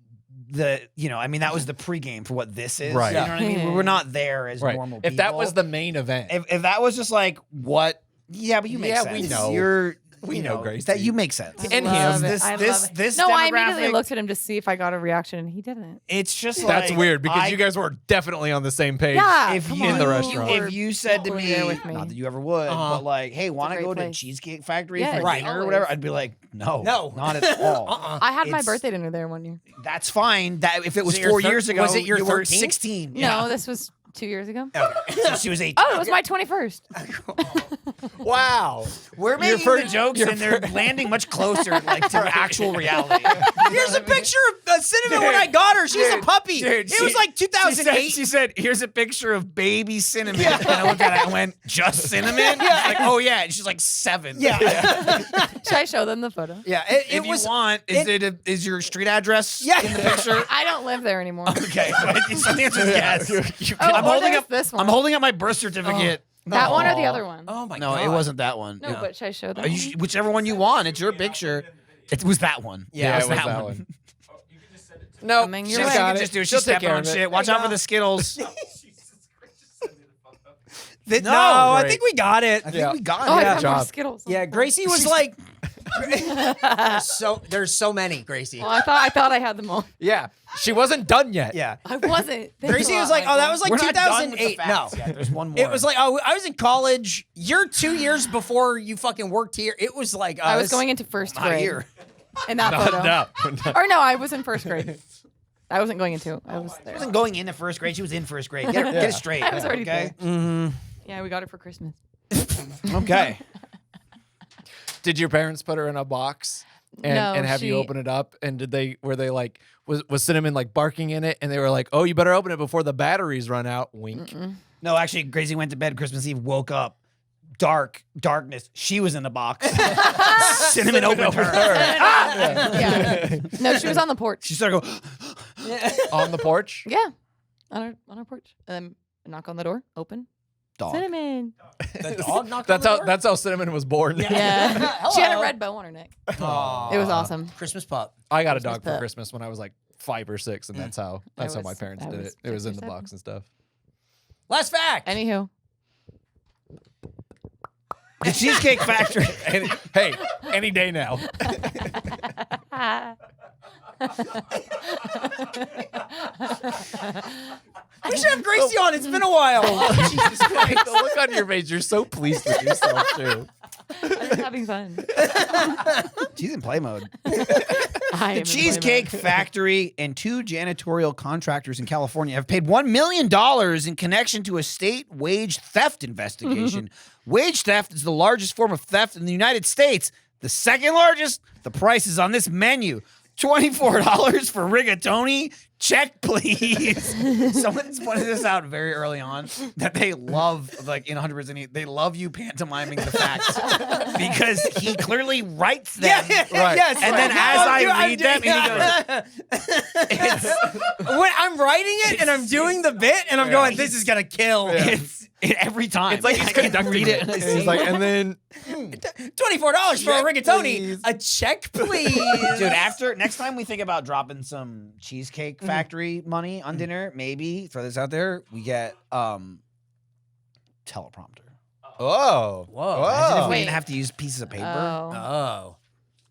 I mean, that was the pregame for what this is. Right. You know what I mean? We're not there as Right. normal If that was people. the main event, if that was just like what, yeah, but you make Yeah, sense. we know. We know, know, Graysie. That you make sense. I And love him. it. This I love this it. this No, I immediately demographic, looked at him to see if I got a reaction, and he didn't. It's just that's like, weird because I- you guys were definitely on the same page. Yeah, if come you in the on. restaurant. if you said to Over me, there with me. not that you ever would, but like, hey, want to great go to place. Cheesecake Factory Yeah, for right. dinner or always. whatever, I'd be like, no, No. not at all. I had my It's- birthday dinner there one year. That's fine. That if it was So your 4 thir- years ago, was it your you were 13th? 16. No, this was 2 years ago. So she was 18. Oh, it was my 21st. Wow. We're making the jokes and they're landing much closer like to actual reality. Here's a picture of Cinnamon when I got her. She was a puppy. Dude, it was like 2008. She said, "Here's a picture of baby Cinnamon." And I looked at it and went, "Just Cinnamon?" She's like, "Oh yeah." And she's like 7. Yeah. Should I show them the photo? Yeah. If It you was. want, is your street address Yeah. in the picture? I don't live there anymore. Okay. So the answer is yes. Oh, I'm or holding there's up this one. I'm holding up my birth certificate. That one or the Aw. other one? Oh my No, god. it wasn't that one. No, but should I show them? Whichever one you want. It's your picture. It was that one. Yeah, it was that one. No, Coming she's your way. got She it. just do it. She'll She's take stepping care on of it. shit. Watch out for the Skittles. No, I great. think we got it. I think we got Oh, I it. found more job. Skittles. Yeah, Graysie was like. There's so many, Graysie. Well, I thought I had them all. Yeah, she wasn't done yet. Yeah. I wasn't. Thanks Gracie a was lot, like, oh, that Michael. was like We're not done with the 2008. No. facts yet. There's one more. It was like, oh, I was in college. You're 2 years before you fucking worked here. It was like, I was going into first not grade. here. In that photo. No. Or no, I was in first grade. I wasn't going into. I was She there. wasn't going into first grade. She was in first grade. Get it straight. I was already okay? there. Yeah, we got it for Christmas. Okay. Did your parents put her in a box and, No, and have you she- open it up? And were they like, was Cinnamon like barking in it? And they were like, oh, you better open it before the batteries run out. Wink. No, actually, Graysie went to bed Christmas Eve, woke up, darkness. She was in the box. Cinnamon opened her. Yeah. No, she was on the porch. She started going, On the porch? Yeah, on our porch. Knock on the door. Open. dog. Cinnamon. The dog knocked That's on the how door? that's how Cinnamon was born. Yeah. She had a Hello. red bow on her neck. Aw. It was awesome. Christmas pup. I got a Christmas dog for pup. Christmas when I was like 5 or 6, and that's how I my was- parents I did was it. It was 6 or in the 7. box and stuff. Last fact. Anywho. The Cheesecake Factory. Hey, any day now. We should have Graysie on. It's been a while. Jesus Christ, the look on your face. You're so pleased with yourself, too. I'm just having fun. She's in play mode. I am The in Cheesecake play mode. Factory and 2 janitorial contractors in California have paid $1 million in connection to a state wage theft investigation. Wage theft is the largest form of theft in the United States. The second largest, the price is on this menu. $24 for rigatoni. Check, please. Someone's pointed this out very early on that they love, like in 100%, they love you pantomiming the facts because he clearly writes them. Right. Yes. And then right. as I'm I do- I'm read do- them, and he goes, when I'm writing it and I'm doing the bit and I'm going, this is gonna kill. every time. It's like he's I can conducting read it. it. And he's like, and then $24 for a Check, rigatoni. please. A check, please. Dude, next time we think about dropping some Cheesecake Factory money on dinner, maybe throw this out there, we get teleprompter. whoa, Imagine if we Wait. didn't have to use pieces of paper. Oh.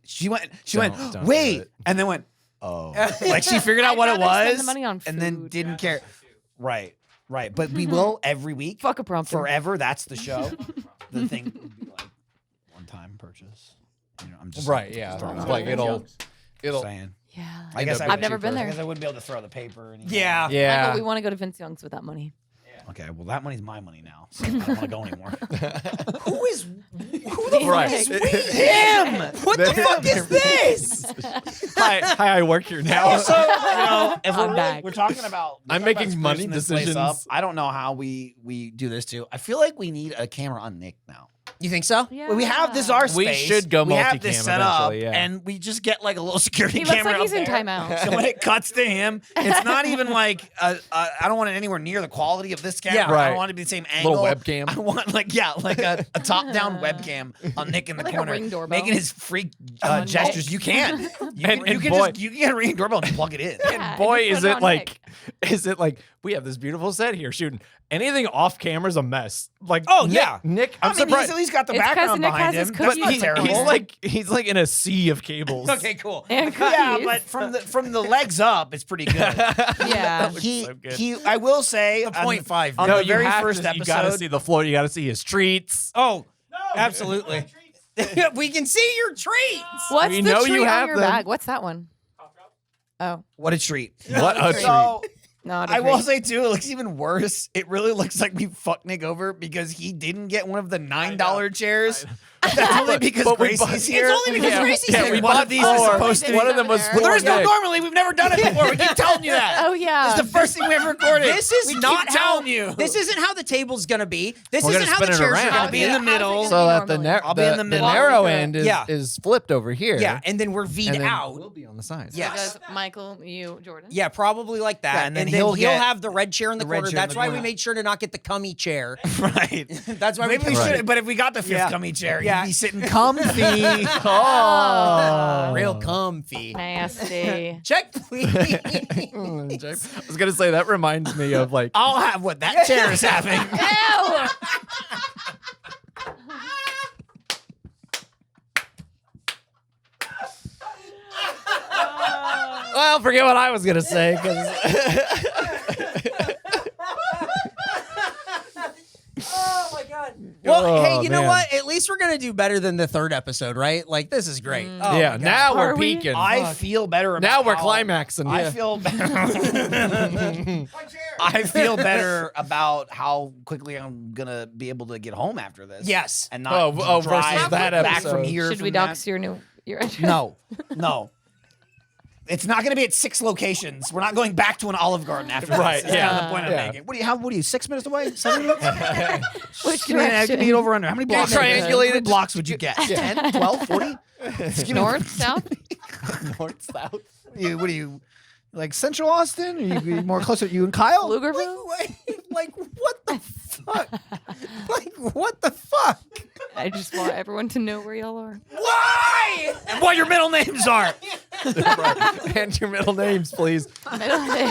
She went, Don't do wait, it. and then went, oh. Like she figured out I'd what it rather spend was the money on and then food. didn't care. Right. But we will every week. Fuck a prompter. Forever. That's the show. The thing would be like one-time purchase. You know, I'm just right, yeah, throwing it like out there. it'll. saying. Yeah. I guess I've would never been cheaper. there. I guess I wouldn't be able to throw the paper. Anymore. Yeah. Yeah, Michael, we want to go to Vince Young's with that money. Okay. Well, that money's my money now, so I don't want to go anymore. Who the Right. fuck is we? Him. What the fuck is this? hi, I work here now. Also, if I'm we're, back. we're talking about I'm we're talking making about money sprucing this place decisions. up, I don't know how we do this too. I feel like we need a camera on Nick now. You think so? Yeah. Well, we have this our We space. should go We have this multicam set up, eventually, yeah. and we just get like a little security He looks camera like he's up in there. timeout. So when it cuts to him, it's not even like I don't want it anywhere near the quality of this camera. Yeah. I Right. don't want it to be the same angle. Little webcam. I want like a top-down webcam on Nick in the Like a corner, Ring doorbell. making his freak On gestures. Nick. You can. You And can boy- just you can get a Ring doorbell and plug it in. Yeah, And boy, and just is put it it on like, is it like we have this beautiful set here shooting. Anything off camera's a mess. Like, Oh, Nick, yeah. Nick, I I'm mean, he's surprised. at least got the It's 'cause background Nick behind has him. his But cookies. he's terrible. he's like in a sea of cables. Okay, cool. And Yeah, cookies. but from the legs up, it's pretty good. Yeah. he so good. he. I will say, The 0.5. on no, the you very have first to, you gotta episode. see the floor. You gotta see his treats. Oh, absolutely. We can see your treats. What's We the know treat you on have your them. bag? What's that one? Oh, What a treat! What a treat. So not a I will treat. say too, it looks even worse. It really looks like we fucked Nick over because he didn't get one of the $9 chairs. That's only because But we Gracie's bought- here. It's only because Yeah, Gracie's yeah, here. we One bought of these is four. supposed to One be. of them was Well, Well, there is no Nick. normally. We've never done it before. We keep telling you that. Oh yeah. This is the first thing we ever recorded. This is we not keep how. telling you. This isn't how the table's gonna be. This We're isn't gonna how the spin it chairs around. are gonna be. in the How's it middle. gonna So be that the, normally? I'll be in the middle. narrow Walk me end through is, Yeah. is flipped over here. Yeah, and then we're V'd and then out. we'll be on the sides. Yeah. So Yes. it goes Michael, you, Jordan. Yeah, probably like that. Yeah, and then he'll get have the red chair in the the red corner. chair in That's the why we corner. made sure to not get the cummy chair. Right. That's why Maybe we Right. should. But if we got the fifth Yeah. gummy chair, Yeah. he'd be sitting comfy. Oh. Real comfy. Nasty. Check, please. I was gonna say that reminds me of like I'll have what that chair is having. Ew. well, forget what I was gonna say because Oh my god. Well, Oh, hey, you know man. what? At least we're gonna do better than the third episode, right? Like this is great. Oh my yeah, God. now Are we're we? peaking. I feel better. About now we're how- climaxing. I yeah. feel better. I feel better about how quickly I'm gonna be able to get home after this. Yes. and not Oh, versus drive that back from episode. here. Should we from that. dox your address? No, no. It's not going to be at 6 locations. We're not going back to an Olive Garden after this. Right, That's yeah. kind of the point Yeah. I'm making. What are you, 6 minutes away? 7 minutes? Which Give me direction? it over under. How many blocks? triangulate How many it? blocks would you get? 10, 12, 40? Just give me- North, south? North south. What are you, like Central Austin? Are you more closer to you and Kyle? Pflugerville? Like what the fuck? Like what the fuck? I just want everyone to know where y'all are. Why? And what your middle names are. And your middle names, please,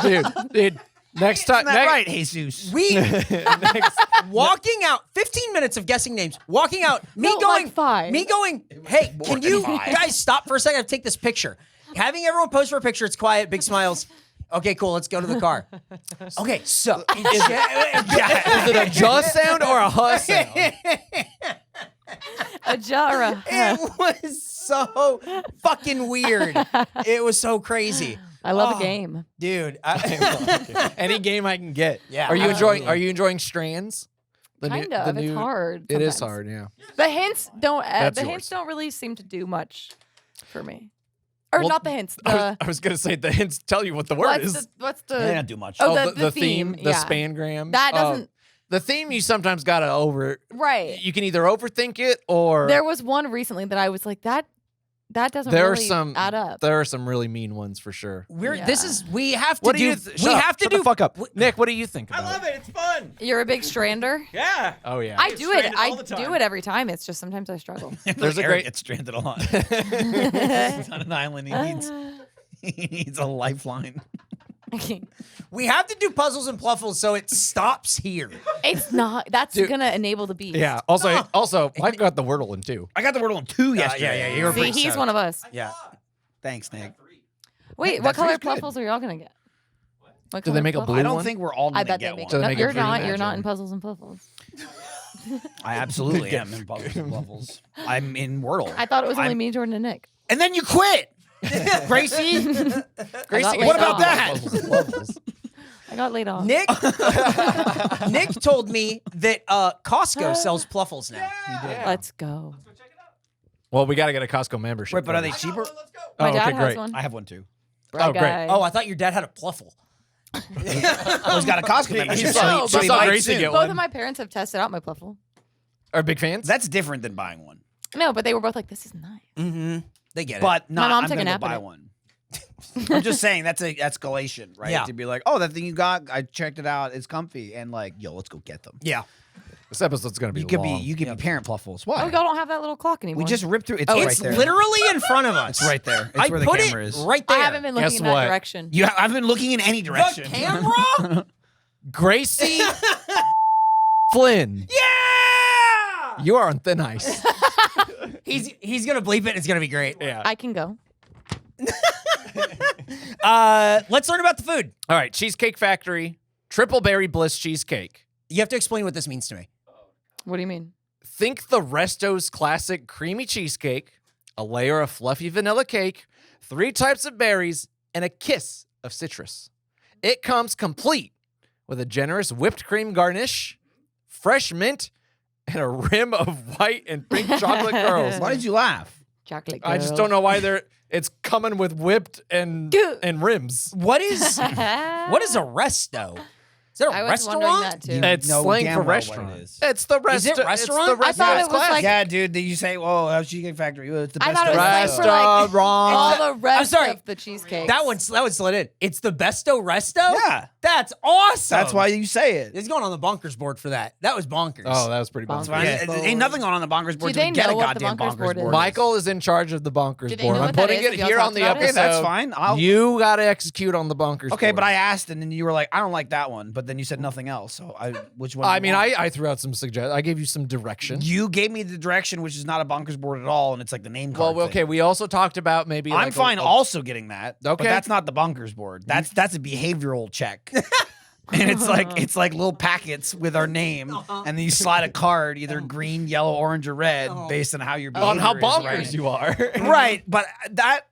Dude. dude. Next time, Isn't that right, Jesus? We next, walking out 15 minutes of guessing names. Walking out, me No, going like 5. Me going, hey, can than you 5. guys stop for a second? I have to take this picture. Having everyone pose for a picture, it's quiet, big smiles. Okay, cool, let's go to the car. Okay, so is it a jaw sound or a huh sound? A jar. it was so fucking weird. It was so crazy. I love Oh. a game. Dude, Any game I can get. Yeah, Are you enjoying? absolutely. Are you enjoying Strands? The Kind of. It's hard. It is sometimes. hard. Yeah. The hints don't. That's The yours. hints don't really seem to do much for me. Or Well, not the hints. I was gonna say the hints tell you what the word what's is. the what's They the don't do much. Oh, the theme, the yeah. spangram. That Oh, doesn't the theme you sometimes gotta right. You can either overthink it or There was one recently that I was like that doesn't there really are some add up. There are some really mean ones for sure. this is we have to What do. do you? We have to Shut do. the fuck up, Nick. What do you think? About it. It's fun. You're a big strander. Yeah. Oh yeah. I do it. stranded all I the do time. it every time. It's just sometimes I struggle. There's a Eric great- gets stranded a lot. He's on an island. He needs a lifeline. We have to do puzzles and pluffles so it stops here. It's not. That's Dude. gonna enable the beast. Yeah. Also, I've got the Wordle in too. I got the word on 2 yesterday. yeah, you were See, pretty he's sad. one of us. Yeah. Thanks, Nick. Wait, what That color feels good. pluffles are y'all gonna get? What Do they color make a pluffles? blue I don't one? think we're all I gonna bet get they make. one. So they No, make a you're blue not. You're not match in puzzles and pluffles. I absolutely am in puzzles and levels. I'm in Wordle. I thought it was only I'm- me, Jordan, and Nick. And then you quit, Gracie. Gracie, what about that? I got laid off. Nick Nick told me that Costco sells pluffles now. Let's go. Well, we got to get a Costco membership. Wait, but are they first. cheaper? My Oh, dad okay, has great. one. I have one too. Oh, great. Guy. Oh, I thought your dad had a pluffle. Well, he's got a Costco membership. saw- so he saw might Graysie soon. get Both one. of my parents have tested out my pluffle. Are big fans? That's different than buying one. No, but they were both like, "This is nice." Mm-hmm. They get it. But My not. mom I'm took a gonna nap go in buy it. one. I'm just saying that's a escalation, right? Yeah. To be like, oh, that thing you got, I checked it out, it's comfy, and like, yo, let's go get them. yeah. This episode's gonna be You could long. be parent pluffles. Why? Oh, y'all don't have that little clock anymore. we just ripped through. It's Oh, right it's there. literally in front of us. It's right there. It's I where the put camera it is. right there. I haven't been looking Guess in that what? direction. I've been looking in any direction. The camera? Graysie Flynn. Yeah! You are on thin ice. He's gonna bleep it. And it's gonna be great. Yeah. I can go. Let's learn about the food. All right. Cheesecake Factory, Triple Berry Bliss Cheesecake. You have to explain what this means to me. What do you mean? Think the Resto's classic creamy cheesecake, a layer of fluffy vanilla cake, 3 types of berries, and a kiss of citrus. It comes complete with a generous whipped cream garnish, fresh mint, and a rim of white and pink chocolate girls. Why did you laugh? Chocolate. I just girl. don't know why it's coming with whipped and rims. What is a resto? Is that a I was wondering restaurant? that too. You It's know slang damn for well what restaurant. it is. It's the Is it restaurant. restaurant? I thought it was classic. like- Yeah, dude. You say, "Oh, how's Cheesecake Factory? Well, it's the I best." thought it was like for like Restaurant. all the rest sorry. of the cheesecake. That one slid in. It's the Besto Resto? Yeah, That's awesome. that's why you say it. It's going on the bonkers board for that. That was bonkers. Oh, that was pretty Bonkers. It's bonkers. fine. Ain't nothing on the bonkers board. Do till they we get know a what the goddamn bonkers board is? Michael is in charge of the bonkers Do they board. know I'm what that putting is? it Have y'all here on talked the about it? Okay, episode. that's fine. You got to execute on the bonkers Okay, board. but I asked, and then you were like, "I don't like that one," but then you said nothing else. So which one? I do mean, you want? I threw out some suggestions. I gave you some direction. You gave me the direction, which is not a bonkers board at all, and it's like the name card. Well, okay. thing. We also talked about maybe. I'm like fine also getting that. But Okay. that's not the bonkers board. That's a behavioral check. And it's like little packets with our name, and then you slide a card, either green, yellow, orange, or red, based on how your on how behavior is, bonkers right? you are. Right, but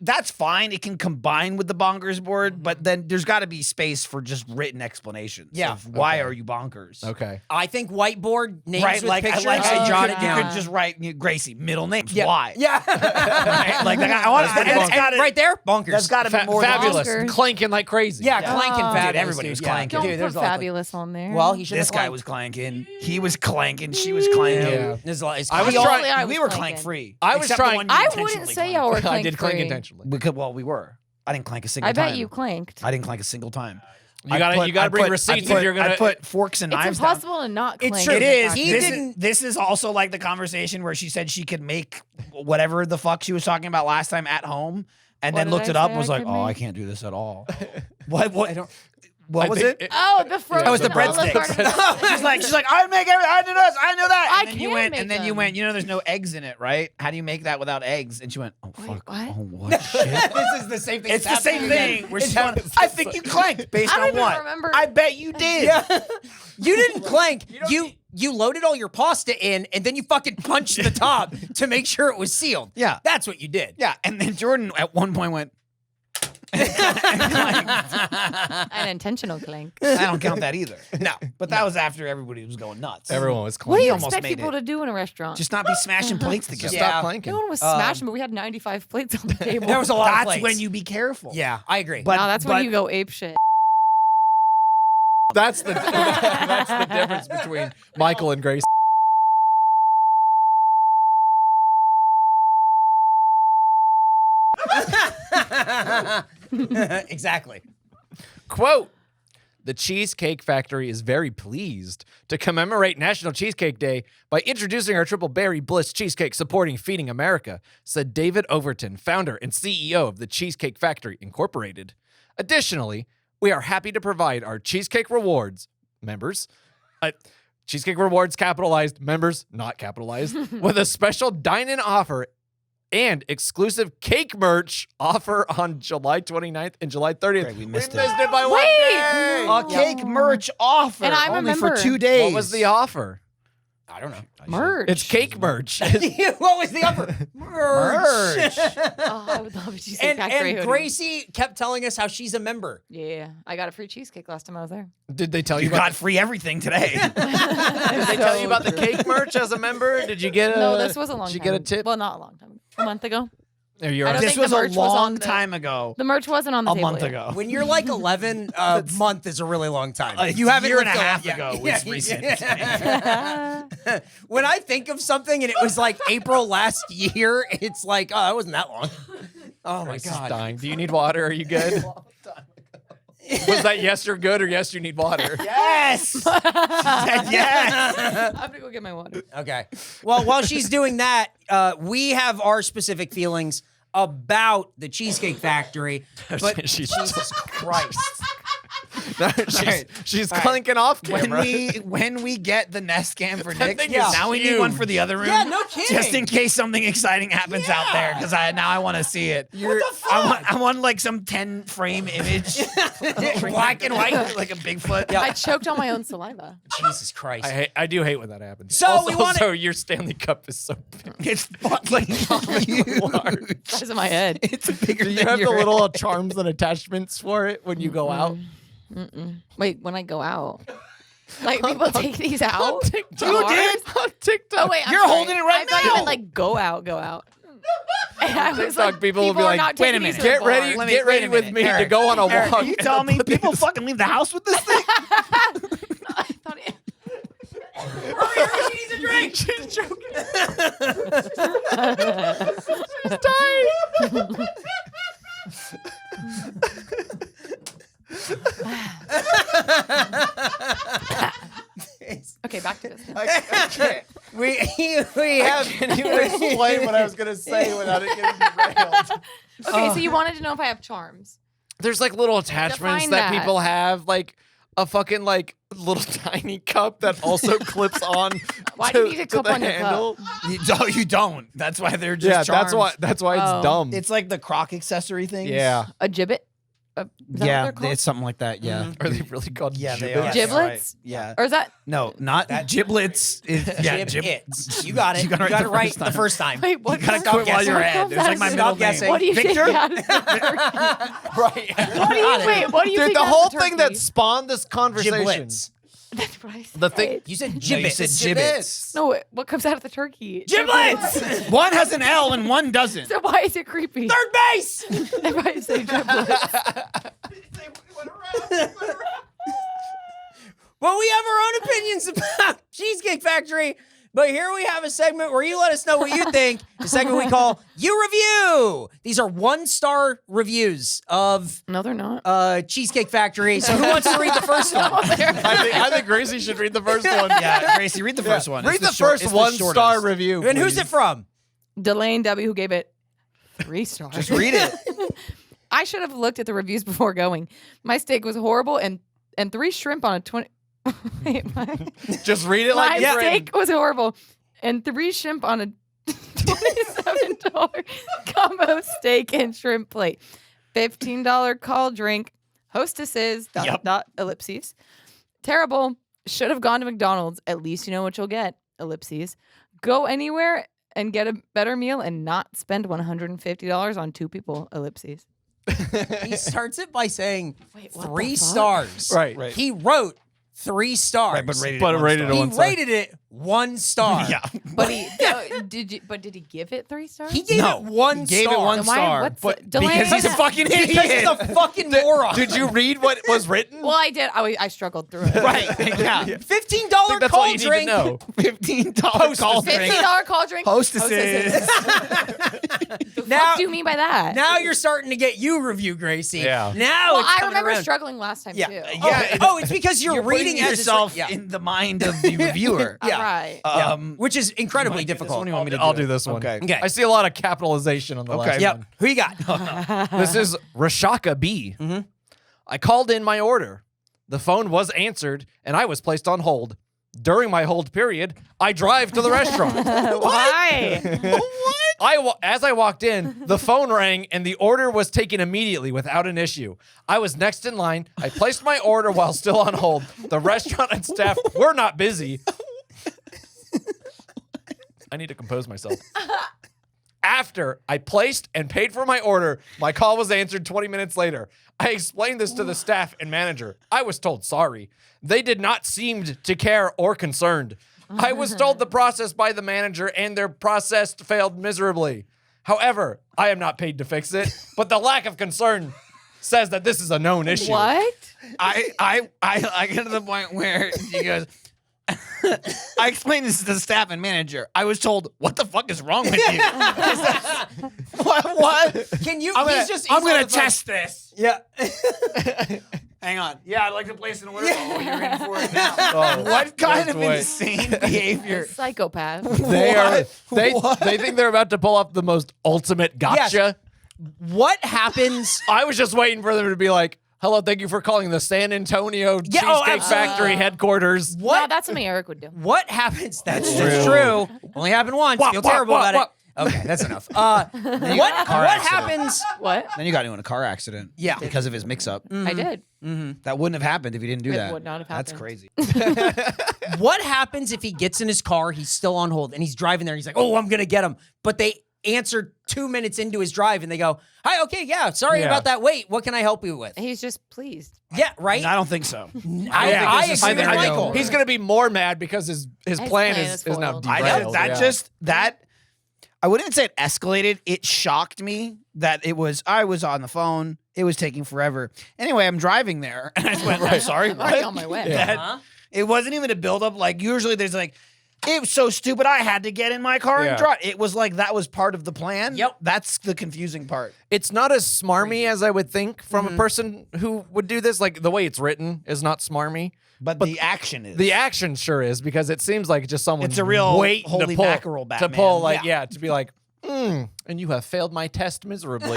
that's fine. It can combine with the bonkers board, but then there's got to be space for just written explanations. Yeah. Of why are you bonkers? Okay. I think whiteboard names Right, with like pictures. I I you jot could, it you down. could just write Graysie middle names. Yeah. Why? Yeah. Right? Like I want That's pretty it's bonkers. gotta- right there, bonkers. That's got to be more than Fabulous. bonkers. Clanking like crazy. Yeah, Yeah. clanking Oh. fabulous. Dude, everybody was dude. clanking. Don't Dude, there's put a lot of- fabulous on there. Well, he should. This guy was clanking. He was clanking. She was clanking. Yeah. There's a lot. It's I was clanking. trying- Obviously, I We was were clanking. clank free. I was except the trying- one you I wouldn't intentionally say y'all were clanked. clank I did clank free. intentionally. Because, well, we were. I didn't clank a single I time. bet you clanked. I didn't clank a single time. You gotta bring receipts if you're gonna. I put forks and It's knives down. impossible to not clank. It's true. It is. He This, didn't- this is also like the conversation where she said she could make whatever the fuck she was talking about last time at home, and What then did looked I it up say and was I like, could "Oh, I make? can't do this at all." What? I don't. What was it? Oh, the frozen. That was the olive breadsticks. garden. she's like, I make everything. I do this. I know that. I And then you can went, make and then you them. went. You know, there's no eggs in it, right? How do you make that without eggs? And she went, Oh Wait, fuck. what? Oh what shit? This is the same thing. It's the that's same happening thing. again. Where she's going, I think you clanked based I don't on even what? remember. I bet you did. Yeah. You didn't clank. You loaded all your pasta in, and then you fucking punched the top to make sure it was sealed. Yeah. That's what you did. Yeah. And then Jordan at one point went, An intentional clank. I don't count that either. No. But that was after everybody was going nuts. Everyone was What do clanking. you almost expect made people it. to do in a restaurant? Just not be smashing plates together. Just Yeah. stop clanking. no one was smashing, but we had 95 plates on the table. There was a lot of That's plates. when you be careful. Yeah, I agree. But no, that's but- when you go ape shit. That's the that's the difference between Michael and Grace. Exactly. Quote, the Cheesecake Factory is very pleased to commemorate National Cheesecake Day by introducing our Triple Berry Bliss Cheesecake supporting Feeding America, said David Overton, founder and CEO of the Cheesecake Factory Incorporated. Additionally, we are happy to provide our Cheesecake Rewards members, Cheesecake Rewards capitalized, members not capitalized, with a special dine-in offer and exclusive cake merch offer on July 29th and July 30th. Great, we missed it. it by one Wait. day. A cake merch offer. And I only for remember. 2 days. What was the offer? I don't know. Merch. It's cake merch. What was the offer? Merch. Oh, I would love a cheesecake and factory hoodie. Gracie kept telling us how she's a member. Yeah, I got a free cheesecake last time I was there. Did they tell you You about got free everything today. Did they tell you about the cake merch as a member? Did you get a No, this was a long Did you time. get a tip? Well, not a long time. A month ago. You're I don't This think the was a merch was on long the- time ago. The merch wasn't on the A table month yet. ago. When you're like 11, a month is a really long time. A You haven't year and lived a half yeah. ago was Yeah. recent. When I think of something and it was like April last year, it's like, oh, that wasn't that long. Oh my Grace is God. dying. Do you need water? Are you good? Was that yes, you're good, or yes, you need water? Yes. She said yes. I'm gonna go get my water. Okay. Well, while she's doing that, we have our specific feelings about the Cheesecake Factory. But She's- Jesus Christ. she's clanking off camera. When we get the Nest Cam for Nick, thing is now we need one for the other room. Yeah, no kidding. Just in case something exciting happens out there, because now I want to see it. What the fuck? I want like some 10-frame image, black and white, like a Bigfoot. I choked on my own saliva. Jesus Christ. I do hate when that happens. So also, we wanna- so your Stanley Cup is so big. It's fucking huge. Size of my head. It's bigger Do you than have the your little charms and attachments for it when you go out? Wait, when I go out, like people take these out. TikTok. You did? On TikTok. Oh wait, I'm You're sorry. holding it right I thought you now. meant like go out. And I was TikTok like, people will be are like, not wait a taking these minute, to the Get ready, bar. get wait ready a with minute, me to Eric. go on a Eric, walk. you telling me people fucking leave the house with this thing? I thought it- She needs a drink. She's joking. Okay, back to this. We have. Can you explain what I was gonna say without it getting derailed? Okay, so you wanted to know if I have charms. There's like little attachments Define that that. people have, like a fucking like little tiny cup that also clips on. Why do you need a cup the on your handle. You don't. That's why they're just Yeah, charms. that's why it's Oh. dumb. It's like the croc accessory thing. yeah. A gibbet? Is that what Yeah, they're called? it's something like that. Yeah. Are they really called Yeah, they gibbets? are. Giblets? Yeah. Or is that? No, not giblets. Yeah, Giblets. You got it. You You got got it it the right first the time. first time. Wait, what? You gotta comes- quit while you're what ahead. comes There's out like of my the- middle guessing. name. What do you Victor? think? Out of the Right. what do you wait? What do you Dude, think? the out of whole the thing that turkey? spawned this conversation. Giblets. That's what I said. The thing. You said No, you gibbets. said gibbets. No, what comes out of the turkey? Giblets. One has an L and one doesn't. So why is it creepy? Third base. If I say giblets. Well, we have our own opinions about Cheesecake Factory, but here we have a segment where you let us know what you think. The segment we call You Review. These are 1-star reviews of No, they're not. Cheesecake Factory. So who wants to read the first one? I think Graysie should read the first one. Yeah, Gracie, read the first one. Read It's the short- first it's the 1-star shortest. review. And who's please. it from? Delane W, who gave it 3 stars. Just read it. I should have looked at the reviews before going. My steak was horrible, and 3 shrimp on a 20. Wait, Just read it my like it's written. steak was horrible, and 3 shrimp on a $27 combo steak and shrimp plate. $15 call drink. Hostesses. Ellipses. Terrible. Should have gone to McDonald's. At least you know what you'll get. Ellipses. Go anywhere and get a better meal and not spend $150 on 2 people. Ellipses. He starts it by saying Wait, what the 3 fuck? stars. Right. He wrote 3 stars. Right, but rated But it one rated star. it He one star. rated it 1 star. Yeah. But did he give it 3 stars? He gave No, it 1 he gave it star. one Then why- star. what's But the- Delane- because he's a Yeah. fucking Because he's idiot. a fucking moron. Did you read what was written? Well, I did. I struggled through it. Right. Yeah. $15 I think that's all call you drink. need to know. $15 call drink. $15 call drink. Hostesses. The Now- fuck do you mean by that? Now you're starting to get you review, Gracie. Yeah. Now well, it's I coming remember around. struggling last time Yeah. too. Yeah. Oh, it's because you're, You're reading putting as it's yourself written. Yeah. in the mind of the reviewer. All Yeah. right. Which is incredibly What difficult. one do you want me to I'll do? do this one. Okay. Okay. I see a lot of capitalization on the last Yep. one. Who you got? This is Rashaka B. I called in my order. The phone was answered, and I was placed on hold. During my hold period, I drive to the restaurant. Why? As I walked in, the phone rang, and the order was taken immediately without an issue. I was next in line. I placed my order while still on hold. The restaurant and staff were not busy. I need to compose myself. After I placed and paid for my order, my call was answered 20 minutes later. I explained this to the staff and manager. I was told sorry. They did not seem to care or concerned. I was told the process by the manager and their process failed miserably. However, I am not paid to fix it, but the lack of concern says that this is a known issue. What? I get to the point where he goes, I explained this to the staff and manager. I was told, what the fuck is wrong with you? What? Can you? I'm he's gonna on the phone. test this. Yeah. Hang on. Yeah, I'd like to place an order. Oh, you're in for it now. Oh, What kind just of wait. insane behavior? Psychopath. They think they're about to pull off the most ultimate gotcha. What happens? I was just waiting for them to be like, "Hello, thank you for calling the San Antonio Cheesecake absolutely. Factory headquarters." No, What? that's something Eric would do. What happens? That's true. Only happened once. Feel terrible about it. Okay, that's enough. What happens? What? Then you got into a car accident. Yeah. Because of his mix-up. I did. That wouldn't have happened if you didn't do It that. would not have That's happened. crazy. What happens if he gets in his car, he's still on hold, and he's driving there, and he's like, "Oh, I'm gonna get him," but they answer 2 minutes into his drive, and they go, "Hi, okay, yeah, sorry Yeah. about that. Wait, what can I help you with?" He's just pleased. Yeah, right. I don't think so. I this is agree with scenario Michael. where- He's gonna be more mad because his plan plan is is now foiled. derailed. I wouldn't even say it escalated. It shocked me that I was on the phone. It was taking forever. Anyway, I'm driving there, and I just went, I'm sorry, I'm already what? on my way. That- Uh-huh. It wasn't even a buildup. Like, usually there's like, it was so stupid, I had to get in my car Yeah. and drive. It was like, that was part of the plan. Yep. That's the confusing part. It's not as smarmy as I would think from a person who would do this. Like the way it's written is not smarmy. But the action is. The action sure is because it seems like just someone It's a real waiting holy to pull, mackerel Batman. to pull like to be like, and you have failed my test miserably.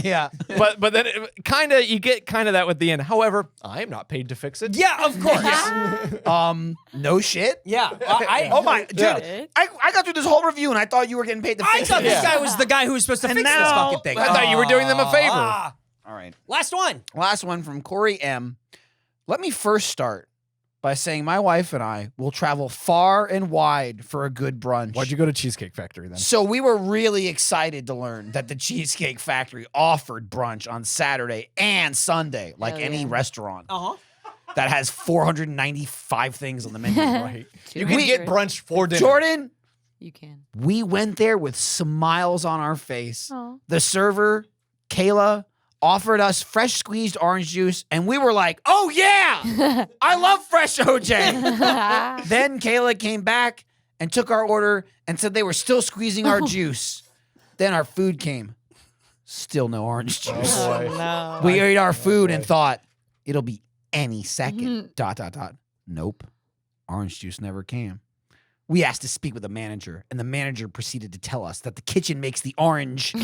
yeah. but then you get kind of that with the end. However, I am not paid to fix it. Yeah, of course. No shit. Yeah. Oh my, dude! Yeah. I got through this whole review and I thought you were getting paid to I fix thought it. this guy was the guy who was supposed to And fix this now- fucking thing. I thought you were doing them a favor. All right. Last one. Last one from Corey M. Let me first start by saying my wife and I will travel far and wide for a good brunch. Why'd you go to Cheesecake Factory then? So we were really excited to learn that the Cheesecake Factory offered brunch on Saturday and Sunday, like Hell any yeah. restaurant Uh-huh. that has 495 things on the menu. Right. You can We- get brunch for dinner. Jordan, You can. we went there with smiles on our face. Aw. The server, Kayla, offered us fresh squeezed orange juice, and we were like, oh yeah, I love fresh OJ. Then Kayla came back and took our order and said they were still squeezing our juice. Then our food came. Still no orange juice. Oh, boy. no. We ate our food and thought it'll be any second. ... Nope. Orange juice never came. We asked to speak with the manager, and the manager proceeded to tell us that the kitchen makes the orange,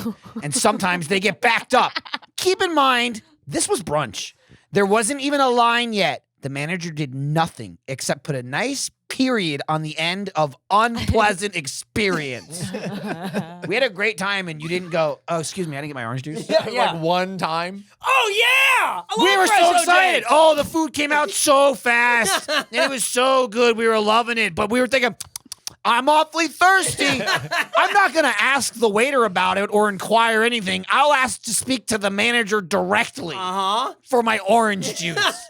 and sometimes they get backed up. Keep in mind, this was brunch. There wasn't even a line yet. The manager did nothing except put a nice period on the end of unpleasant experience. We had a great time, and you didn't go, oh, excuse me, I didn't get my orange juice. Like one time. Oh, yeah. I We love were fresh so OJ. excited. Oh, the food came out so fast. And it was so good. We were loving it. But we were thinking, I'm awfully thirsty. I'm not going to ask the waiter about it or inquire anything. I'll ask to speak to the manager directly for my orange juice.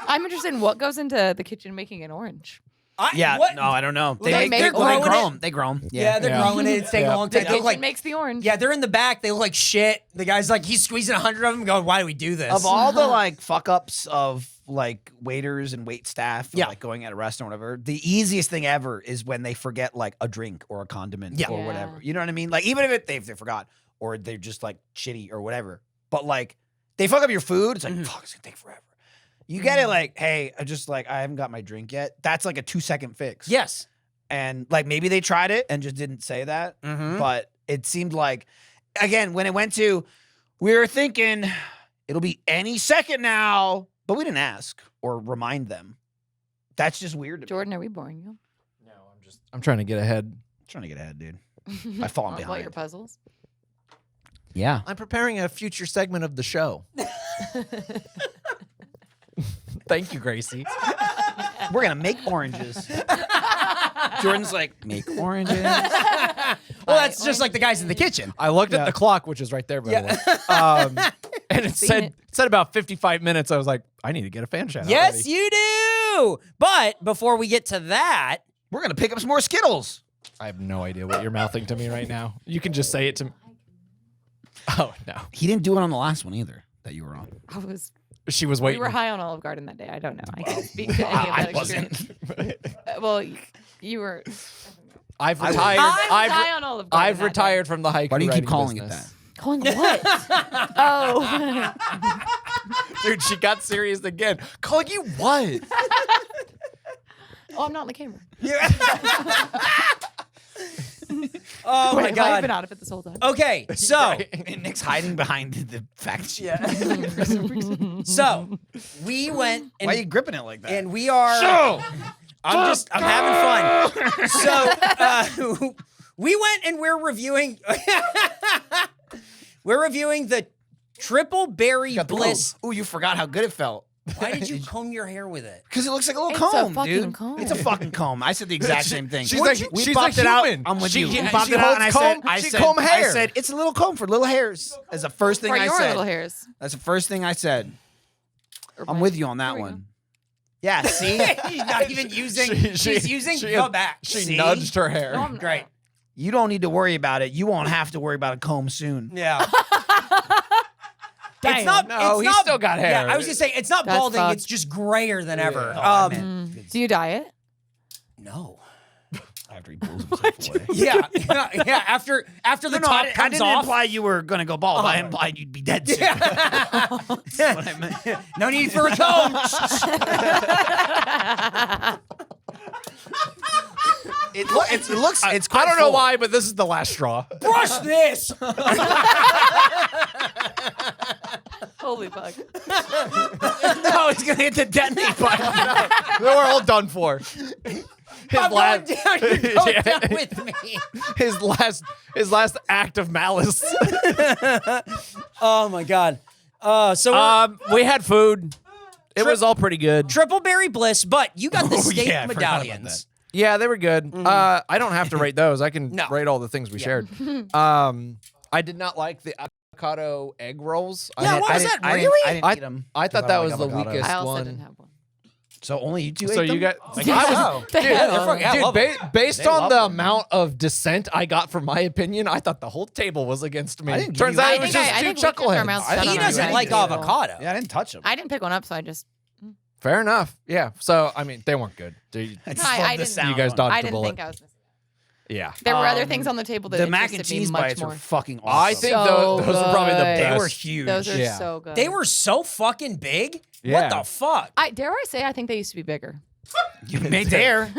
I'm interested in what goes into the kitchen making an orange. What? No, I don't know. They make grow growing 'em. They grow 'em. Yeah, they're growing it. It's taking a long The time. They look kitchen like, makes the orange. yeah, they're in the back. They look like shit. The guy's like, he's squeezing 100 of them going, why do we do this? Of all the like fuck ups of like waiters and wait staff, or, Yeah. like going at a restaurant or whatever, the easiest thing ever is when they forget like a drink or a condiment Yeah. or Yeah. whatever. You know what I mean? Like even if they forgot or they're just like shitty or whatever, but like they fuck up your food, it's like fuck, it's gonna take forever. You get it like, hey, I haven't got my drink yet. That's like a 2-second fix. Yes. And like maybe they tried it and just didn't say that. Mm-hmm. But it seemed like, again, when it went to, we were thinking it'll be any second now, but we didn't ask or remind them. That's just weird to me. Jordan, are we boring you? No, I'm trying to get ahead. I'm trying to get ahead, dude. I've fallen About behind. your puzzles? Yeah. I'm preparing a future segment of the show. Thank you, Graysie. We're going to make oranges. Jordan's like, make oranges. Well, that's just like the guys in the kitchen. I looked at the clock, which is right there, by the way. And it Seen said it. said about 55 minutes. I was like, I need to get a fan chat. Yes, already. you do. But before we get to that, We're going to pick up some more Skittles. I have no idea what you're mouthing to me right now. You can just say it to me. Oh, no. He didn't do it on the last one either that you were on. She was We waiting. were high on Olive Garden that day. I don't know. I can't speak to any of that experience. Well, you were. I've retired. I'm high on Olive Garden. I've retired from the haiku Why do you keep writing calling business. it that? Calling what? Oh. Dude, she got serious again. Calling you what? Oh, I'm not on the camera. Oh my Wait, I've god. been out of it this whole time. Okay, so And Nick's hiding behind the fact sheet. so we went and, Why are you gripping it like that? and we are. I'm having fun. So we went and we're reviewing. We're reviewing the Triple Berry Bliss. Ooh, you forgot how good it felt. Why did you comb your hair with it? Because it looks like a little It's a comb, fucking dude. comb. It's a fucking comb. I said the exact same thing. She's like, we she's popped a it out. human. I'm with She- you. she We popped it out, holds and I comb- said, I she said, comb I hair. said, it's a little comb for little hairs. That's the first thing For I your said. little hairs. That's the first thing I said. Or I'm mine. with you on that There we one. Yeah, see? She's not even using. She's using the back. She See? nudged her hair. No, I'm not. Great. You don't need to worry about it. You won't have to worry about a comb soon. Yeah. Damn. It's not. No, it's he's not, still got hair. Yeah, I was gonna say it's not That's balding. fucked. It's just grayer than ever. Oh, I meant- Do you diet? No. After he pulls himself away. Yeah, yeah. After the top I comes didn't off. imply you were going to go bald. I implied you'd be dead soon. That's what I meant. No need for a comb. It looks. It's I quite don't know full. why, but this is the last straw. Brush this. Holy fuck. No, it's going to hit the detonate button. They were all done for. I'm going down. You're going down with me. His last act of malice. Oh my god. So we're We had food. It was all pretty good. Triple Berry Bliss, but you got the steak yeah, I forgot about medallions. Yeah, they were good. I don't have to rate those. I can No. rate all the things we shared. I did not like the avocado egg rolls. Yeah, what was that? Really? I didn't eat them. I thought that was the avocado. weakest I also one. didn't have one. So only you two ate So them? you got Like, Yeah. I was- dude, Yeah, they're fucking- I love dude, based They on love the them. amount of dissent I got from my opinion, I thought the whole table was against me. I didn't give Turns you out that. it was I just think two we kept our chuckleheads. mouths I shut didn't He on doesn't it. like Thank you. avocado. Yeah, I didn't touch them. I didn't pick one up, so I just. Fair enough. Yeah. So I mean, they weren't good. They- I just No, I love the didn't- sound you guys on it. dodged I a didn't bullet. think I was missing. Yeah. There were other things on the table that The mac and interested me cheese much bites more. were fucking awesome. I think So those are probably the good. best. they were huge. Those are Yeah. so good. They were so fucking big. Yeah. What the fuck? Dare I say I think they used to be bigger. You may dare.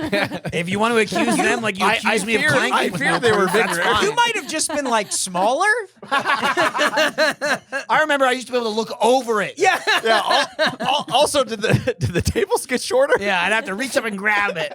If you want to accuse them like you I accused me of fear- clanking I with fear no they were proof, that's bigger. fine. You might have just been like smaller. I remember I used to be able to look over it. Yeah. Yeah. Also, did the tables get shorter? Yeah, I'd have to reach up and grab it.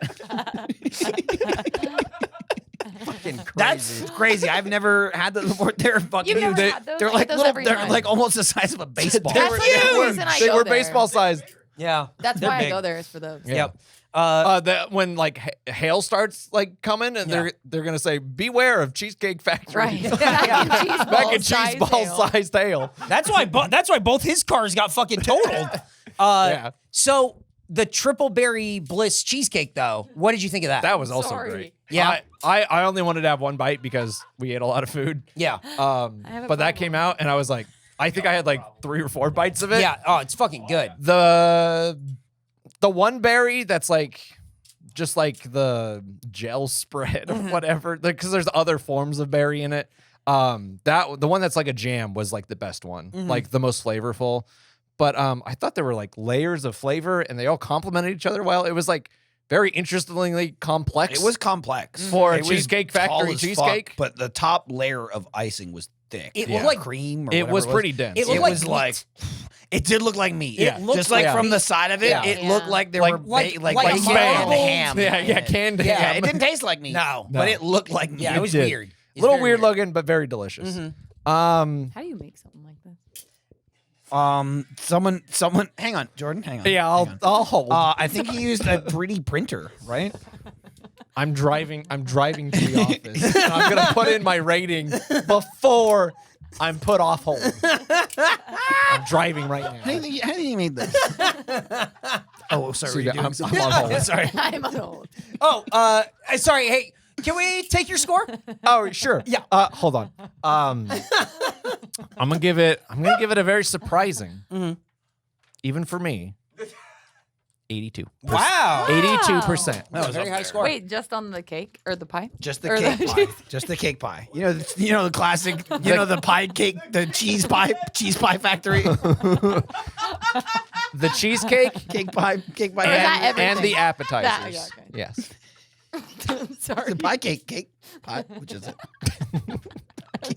Fucking crazy. That's crazy. I've never had those before. They're fucking You've never huge. had those? They're I like get those little. every They're time. like almost the size of a baseball. That's like the reason I They go were there. baseball sized. Yeah. That's They're why big. I go there is for those. Yeah. Yep. When like hail starts like coming, and Yeah. they're gonna say, "Beware of Cheesecake Factory." Right. Mac Mac and cheese ball sized hail. That's why both his cars got fucking totaled. Yeah. So the Triple Berry Bliss Cheesecake, though, what did you think of that? That was also Sorry. great. Yeah. I only wanted to have one bite because we ate a lot of food. Yeah. have a But that problem. came out, and I was like, I think I had like 3 or 4 bites of it. Yeah. Oh, it's fucking good. The one berry that's like just like the gel spread or whatever, because there's other forms of berry in it. The one that's like a jam was like the best one, like the most flavorful. But I thought there were like layers of flavor, and they all complemented each other well. It was like very interestingly complex. It was complex For a It was Cheesecake tall Factory as cheesecake? fuck, but the top layer of icing was thick. It Yeah. looked like- cream. Or It whatever was pretty dense. It looked It like was meat. like. It did look like meat. It looked just like like from meat. the side of it, Yeah. it Yeah. looked like there Like- were like like a bacon and marbled- ham. Yeah, in yeah, it. canned Yeah, ham. It didn't taste like meat. No. but it looked like meat. Yeah, it was did. weird. It's Little very weird looking, but very delicious. How do you make something like this? Someone. Hang on, Jordan. Hang on. Yeah, hang on. I'll hold. I think he used a 3D printer, right? I'm driving to the office. And I'm gonna put in my rating before I'm put off hold. I'm driving right How now. do you think he made this? Oh, sorry. See, we're doing I'm something. on hold. Sorry. I'm old. Oh, sorry. Hey, Can we take your score? Oh, sure. Yeah. Hold on. I'm gonna give it a very surprising, even for me, 82. Wow. 82%. That was a very high score. Wait, just on the cake or the pie? Just the Or cake the pie. Just the cake pie. You know the classic. You know the pie cake, the cheese pie factory. The cheesecake cake pie. Or is that and the everything? appetizers. That- yeah, okay. Yes. Sorry. The pie cake pie. Which is it?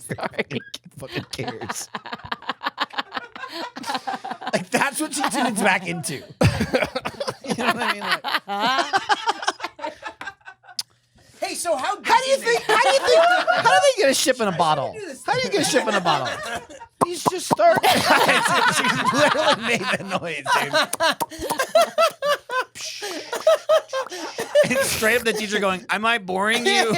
Sorry. Fucking cares. Like that's what she tunes back into. You know what I mean? Like, Hey, so how do you think? How do they get a ship in a bottle? How do you get a ship in a bottle? You just start. She literally made that noise, dude. And straight up the teacher going, "Am I boring you?"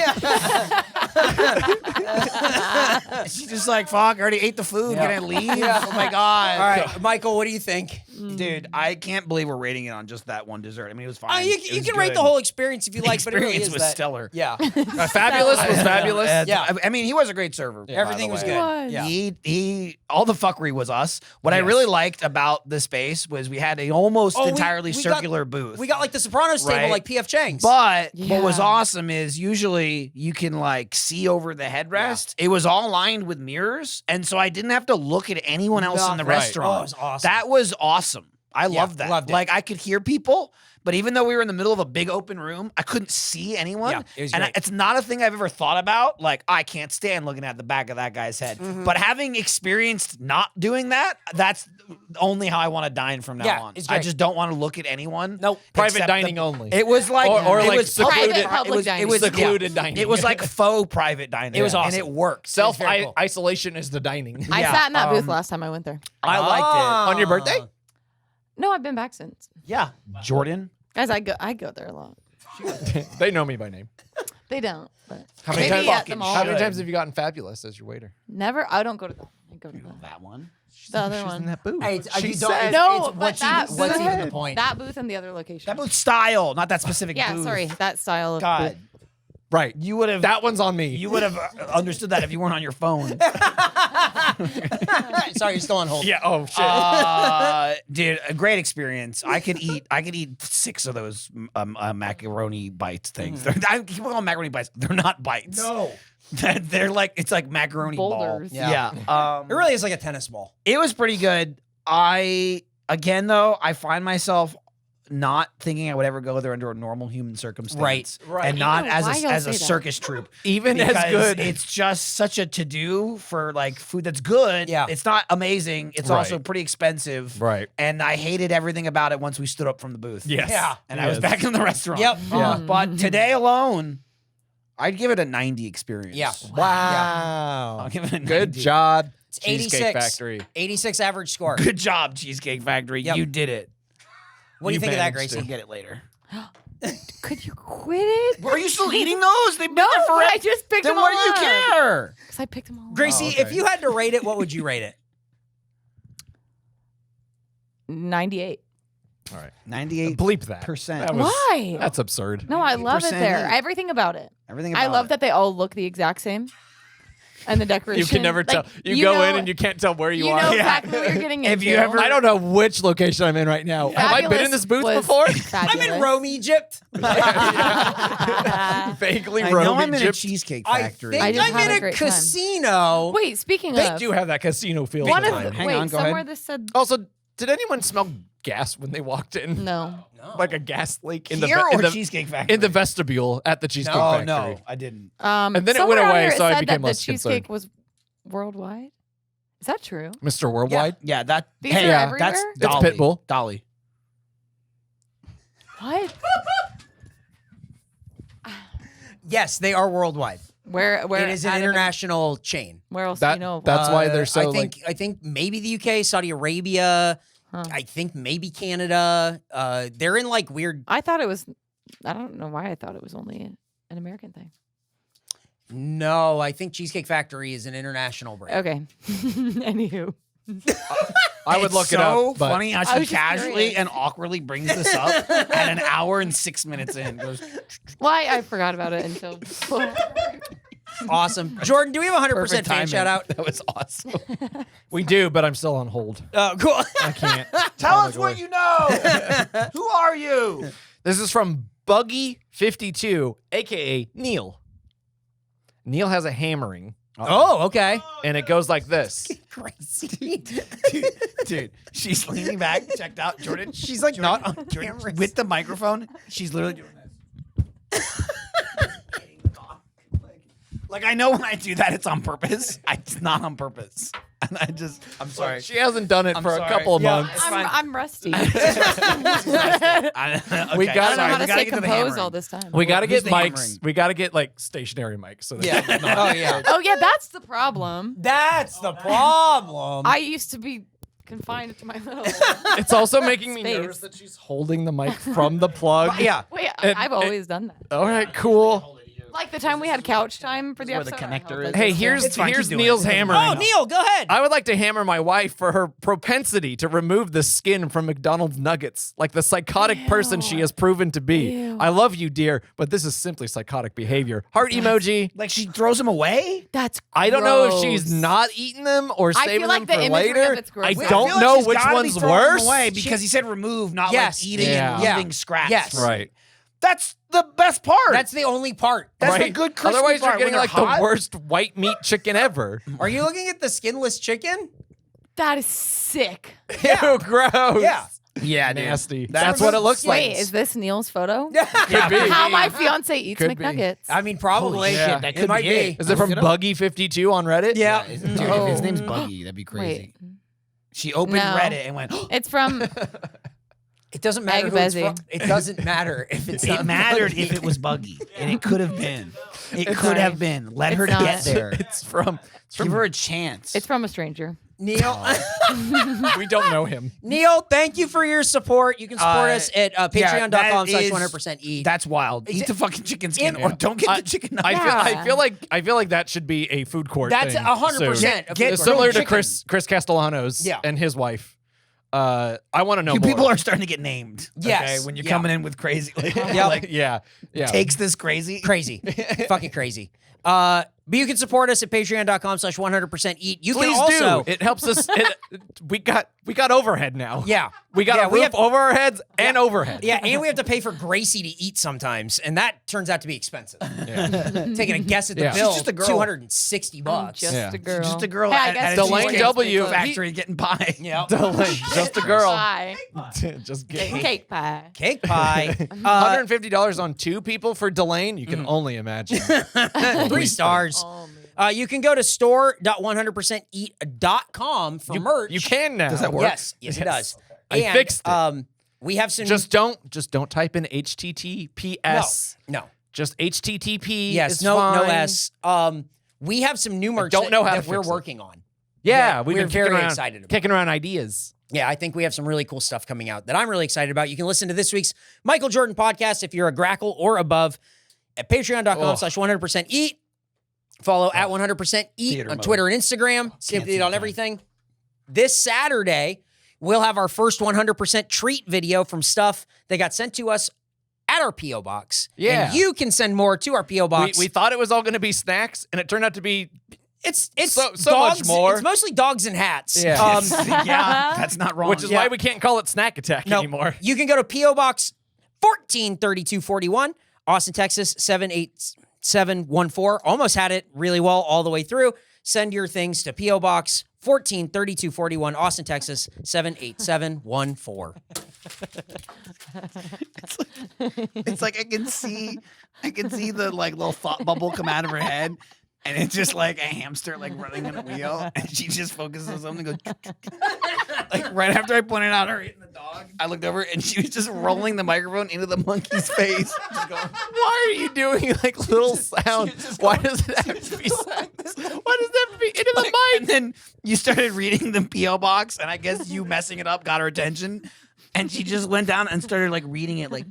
She's just like, "Fuck, I already ate the food. Can I leave?" Oh my god. All right, Michael, what do you think? Dude, I can't believe we're rating it on just that one dessert. I mean, it was fine. You It can was rate good. the whole experience if you like, but it really experience is was that. stellar. Yeah. Fabulous was fabulous. Yeah. I mean, he was a great server. by Everything the was way. good. was. Yeah. He all the fuckery was us. What I Yes. really liked about the space was we had a almost Oh, entirely we got- circular booth. We got like the Sopranos table, Right. like P.F. Chang's. But what was Yeah. awesome is usually you can like see over the headrest. It was all lined with mirrors, and so I didn't have to look at anyone else in the Right. restaurant. Oh, it was awesome. That was awesome. I loved that. loved it. Like I could hear people, but even though we were in the middle of a big open room, I couldn't see anyone. Yeah, it was and great. it's not a thing I've ever thought about. Like I can't stand looking at the back of that guy's head. Mm-hmm. But having experienced not doing that, that's only how I want to dine from now Yeah, on. it's I great. just don't want to look at anyone. Nope. Private except dining only. It was like Or it like was secluded- Private public dining. It was Secluded dining. It was like faux private dining. It was awesome. and it worked. Self very cool. isolation is the dining. I Yeah, sat in that booth last time I went there. I liked it. On your birthday? No, I've been back since. Yeah, Jordan. Guys, I go there a lot. They know me by name. They don't, but How many maybe times? at the mall. How many should. times have you gotten fabulous as your waiter? Never. I don't go to that. I go to That one. the other one. that booth. Hey, She you said- don't, No, it's but what's that even, what's booth- even the point? That booth and the other location. That booth style, not that specific Yeah, booth. sorry, that style of God, booth. Right. you would have That one's on me. you would have understood that if you weren't on your phone. Sorry, you're still on hold. Yeah. Oh shit. Dude, a great experience. I could eat 6 of those macaroni bites things. I keep calling them macaroni bites. They're not bites. No. They're like it's like macaroni Boulders. ball. Yeah. Yeah. It really is like a tennis ball. It was pretty good. I find myself not thinking I would ever go there under a normal human circumstance, Right. and I not don't know why as y'all a say that. circus troupe. Even as Because good. It's just such a to do for like food that's good. Yeah. It's not amazing. It's Right. also pretty expensive. Right. And I hated everything about it once we stood up from the booth. Yes. Yeah. And I was back in the restaurant. Yep. Yeah. But today alone, I'd give it a 90 experience. Yeah. Wow. I'll give it a 90. Good job, It's Cheesecake 86. Factory. 86 average score. Good job, Cheesecake Factory. Yep. You did it. What do you think of that, managed Graysie? We'll get it later. Could you quit it? Are you still eating those? They've been No, there but forever. I just picked Then them why all do you up. care? Because I picked them all up. Graysie, okay. if you had to rate it, what would you rate it? 98. All right. 98%. Bleep that. That was- Why? That's absurd. No, I love it 8%. there. Everything about it. Everything I about love it. that they all look the exact same. And the decoration. You can never tell. Like, You go in know- and you can't tell where you You are. know Yeah. exactly what you're getting into. If you ever- I don't know which location I'm in right now. Have I been in this booth Fabulous before? was I'm in fabulous. Rome, Egypt. Vaguely I know Rome, I'm in a Egypt. Cheesecake I Factory. think I just I'm had a in a great time. casino. Wait, speaking They of, do have that casino feel. one to of them. the, Hang wait, on, go somewhere ahead. this said Also, did anyone smell gas when they walked in? no. Like a gas leak in Here the, or in the Cheesecake Factory? in the vestibule at the Cheesecake Oh, Factory. no, I didn't. And then it somewhere went on away, here it so I said became that less the cheesecake concerned. was worldwide. Is that true? Mr. Worldwide. Yeah, that. These hey, are yeah, everywhere? that's It's Dolly. Pitbull. Dolly. What? Yes, they are worldwide. Where It is an out of- international chain. Where else do That, you know of? that's why they're so I think maybe the UK, Saudi Arabia. Huh. I think maybe Canada. They're in like weird. I thought it was. I don't know why I thought it was only an American thing. No, I think Cheesecake Factory is an international brand. Okay. Anywho. I would look it up. So but funny how I she was just casually curious. and awkwardly brings this up at an hour and 6 minutes in. Goes, Why? I forgot about it until. Awesome. Jordan, do we have a 100% perfect fan timing. shout out? That was awesome. we do, but I'm still on hold. Cool. I can't. Tell us what you know. Who are you? This is from Buggy52, aka Neil. Neil has a hammering, Oh, okay. and it goes like this. Crazy. Dude, she's leaning back, checked out. Jordan, She's like Jordan, not on Jordan, camera. with the microphone. She's literally doing this. Like I know when I do that, it's on purpose. It's not on purpose, and I'm sorry. She hasn't done it I'm for a sorry. couple of Yeah, months. it's fine. I'm rusty. Okay, We got- I don't know sorry, how to we gotta stay get to the composed hammering. all this time. We got to Who's get the mics. hammering? We got to get like stationary mics. So that Yeah. Oh, yeah. Oh yeah, that's the problem. That's the problem. I used to be confined to my little. it's also making me Space. nervous that she's holding the mic from the plug. yeah. Wait, And- I've always done that. All right, cool. Like the time we had couch time for the Where the episode. connector I is. held Hey, it. here's It's fine, here's keep doing Neil's it. hammering. Oh, Neil, go ahead. I would like to hammer my wife for her propensity to remove the skin from McDonald's nuggets, like the psychotic person she has proven to be. Ew. I love you, dear, but this is simply psychotic behavior. Heart emoji. Like she throws him away. That's. I don't know if she's gross. not eating them or I saving feel like them the for imagery later. of it's gross. I I feel don't like know she's which gotta be one's throwing them worse. away because he said remove, not Yes. like eating Yeah. and Yeah. leaving scraps. Yes. Right. That's the best part. That's the only part. That's right. the good crispy Otherwise, part. you're getting When like they're the hot. worst white meat chicken ever. Are you looking at the skinless chicken? That is sick. Ew, gross. Yeah. Yeah, dude. Nasty. That's That's what it looks like. Wait, is this Neil's photo? Could be. How my fiance eats Could be. McNuggets. I mean, probably. Holy shit, that It could might be it. Is it from Look it up. Buggy52 on Reddit? Yeah. Dude, if Oh. his name's Buggy, that'd be crazy. Wait, She opened No. Reddit and went, it's from. It doesn't matter Egg who it's Bezzy. from. It doesn't matter if it's it not mattered Buggy. if it was Buggy. And it could have been. It could not. have been. Let her It's not. get there. It's from Give her a chance. It's from a stranger. Neil. we don't know him. Neil, thank you for your support. You can support Uh, us at yeah, patreon.com/100% eat. That's wild. Eat the fucking chicken skin in- or don't get I- the chicken I nuggets. feel like that should be a food court. That's thing 100%. soon. a Get food Similar court. to Chris Castellanos Yeah. and his wife. I want to know You more. people are starting to get named. Yes. Okay? When you're Yeah. coming in with crazy. Like, Yeah. like yeah. takes this crazy. Crazy. Fucking crazy. But you can support us at patreon.com/100% eat. You Please can also. do. It helps us. We got overhead now. Yeah. We got Yeah, a we roof have- over our heads and overhead. Yeah, and we have to pay for Graysie to eat sometimes, and that turns out to be expensive. Taking a guess at the Yeah. bill, She's just a girl. $260. I'm just Yeah. a girl. Just a girl Hey, I at, guess at a Delane Cheesecake W. Factory getting pie. Yeah. Just a girl. Pie. Just get Cake pie. Cake pie. $150 on two people for Delane. You can only imagine. 3 stars. Oh, man. You can go to store.100percenteat.com for merch. You can now. Does that work? Yes, it does. I And, fixed it. We have some. Just don't type in HTTPS. no. Just HTTP. Yes, is no fine. S. We have some new merch don't know how that to we're fix it. working on. Yeah, that we've we're been very kicking around, excited about. kicking around ideas. Yeah, I think we have some really cool stuff coming out that I'm really excited about. You can listen to this week's Michael Jordan podcast if you're a Grackle or above at patreon.com/100%eat. Follow at 100% eat Theater on mode. Twitter and Instagram. Simply see Eat on that. everything. This Saturday, we'll have our first 100% treat video from stuff that got sent to us at our P.O. Box. Yeah. And you can send more to our P.O. Box. We thought it was all going to be snacks, and it turned out to be It's So dogs, much more. It's mostly dogs and hats. Yeah. Yeah, that's not wrong. which is Yeah. why we can't call it Snack Attack No, anymore. You can go to P.O. Box 143241, Austin, Texas 78714. Almost had it really well all the way through. Send your things to P.O. Box 143241, Austin, Texas 78714. It's like I can see the like little thought bubble come out of her head, and it's just like a hamster like running on a wheel, and she just focuses on something. Goes like right after I pointed out her eating the dog, I looked over and she was just rolling the microphone into the monkey's face. Just going, Why are you doing like little sounds? Why does it have to be sounds? Why does it have to be into the like, mic? and then you started reading the P.O. box, and I guess you messing it up got her attention, and she just went down and started like reading it like.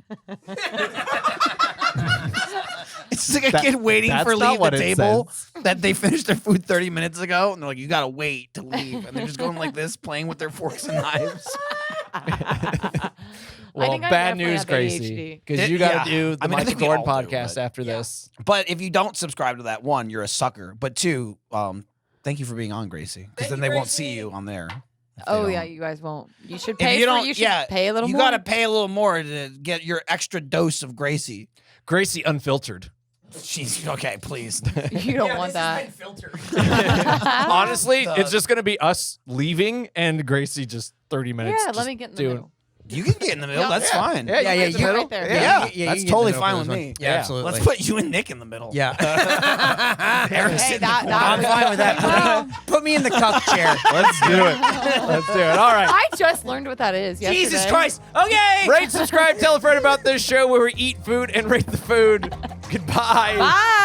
It's like a kid waiting that's for not leave what the it table says. that they finished their food 30 minutes ago, and they're like, "You gotta wait to leave," and they're just going like this, playing with their forks and knives. Well, think I bad definitely news, have Gracie, ADHD. because you got Yeah. to do the I mean, I Michael think we Jordan all do, podcast but- after this. But if you don't subscribe to that, one, you're a sucker. But two, thank you for being on, Gracie, because then they won't see you on there. if they Oh don't. yeah, you guys won't. You should If pay. you for, don't, you should yeah, pay a little you more. gotta pay a little more to get your extra dose of Gracie. Gracie unfiltered. She's okay, please. You don't want that. Honestly, it's just going to be us leaving and Gracie just 30 minutes. Yeah, just let me get in the doing. middle. You can get in the middle. Yeah. That's Yeah. fine. Yeah, Yeah, you yeah, get in the you- middle. right there. Yeah, you that's can get totally the fine middle with for this me. one. Yeah, absolutely. Let's put you and Nick in the middle. Yeah. Eric's Hey, in the that- corner. I'm fine with that. Put me in the cup chair. Let's do it. Let's do it. All right. I just learned what that is. Jesus yesterday. Christ. Okay. Rate, subscribe, tell a friend about this show where we eat food and rate the food. Goodbye. Bye.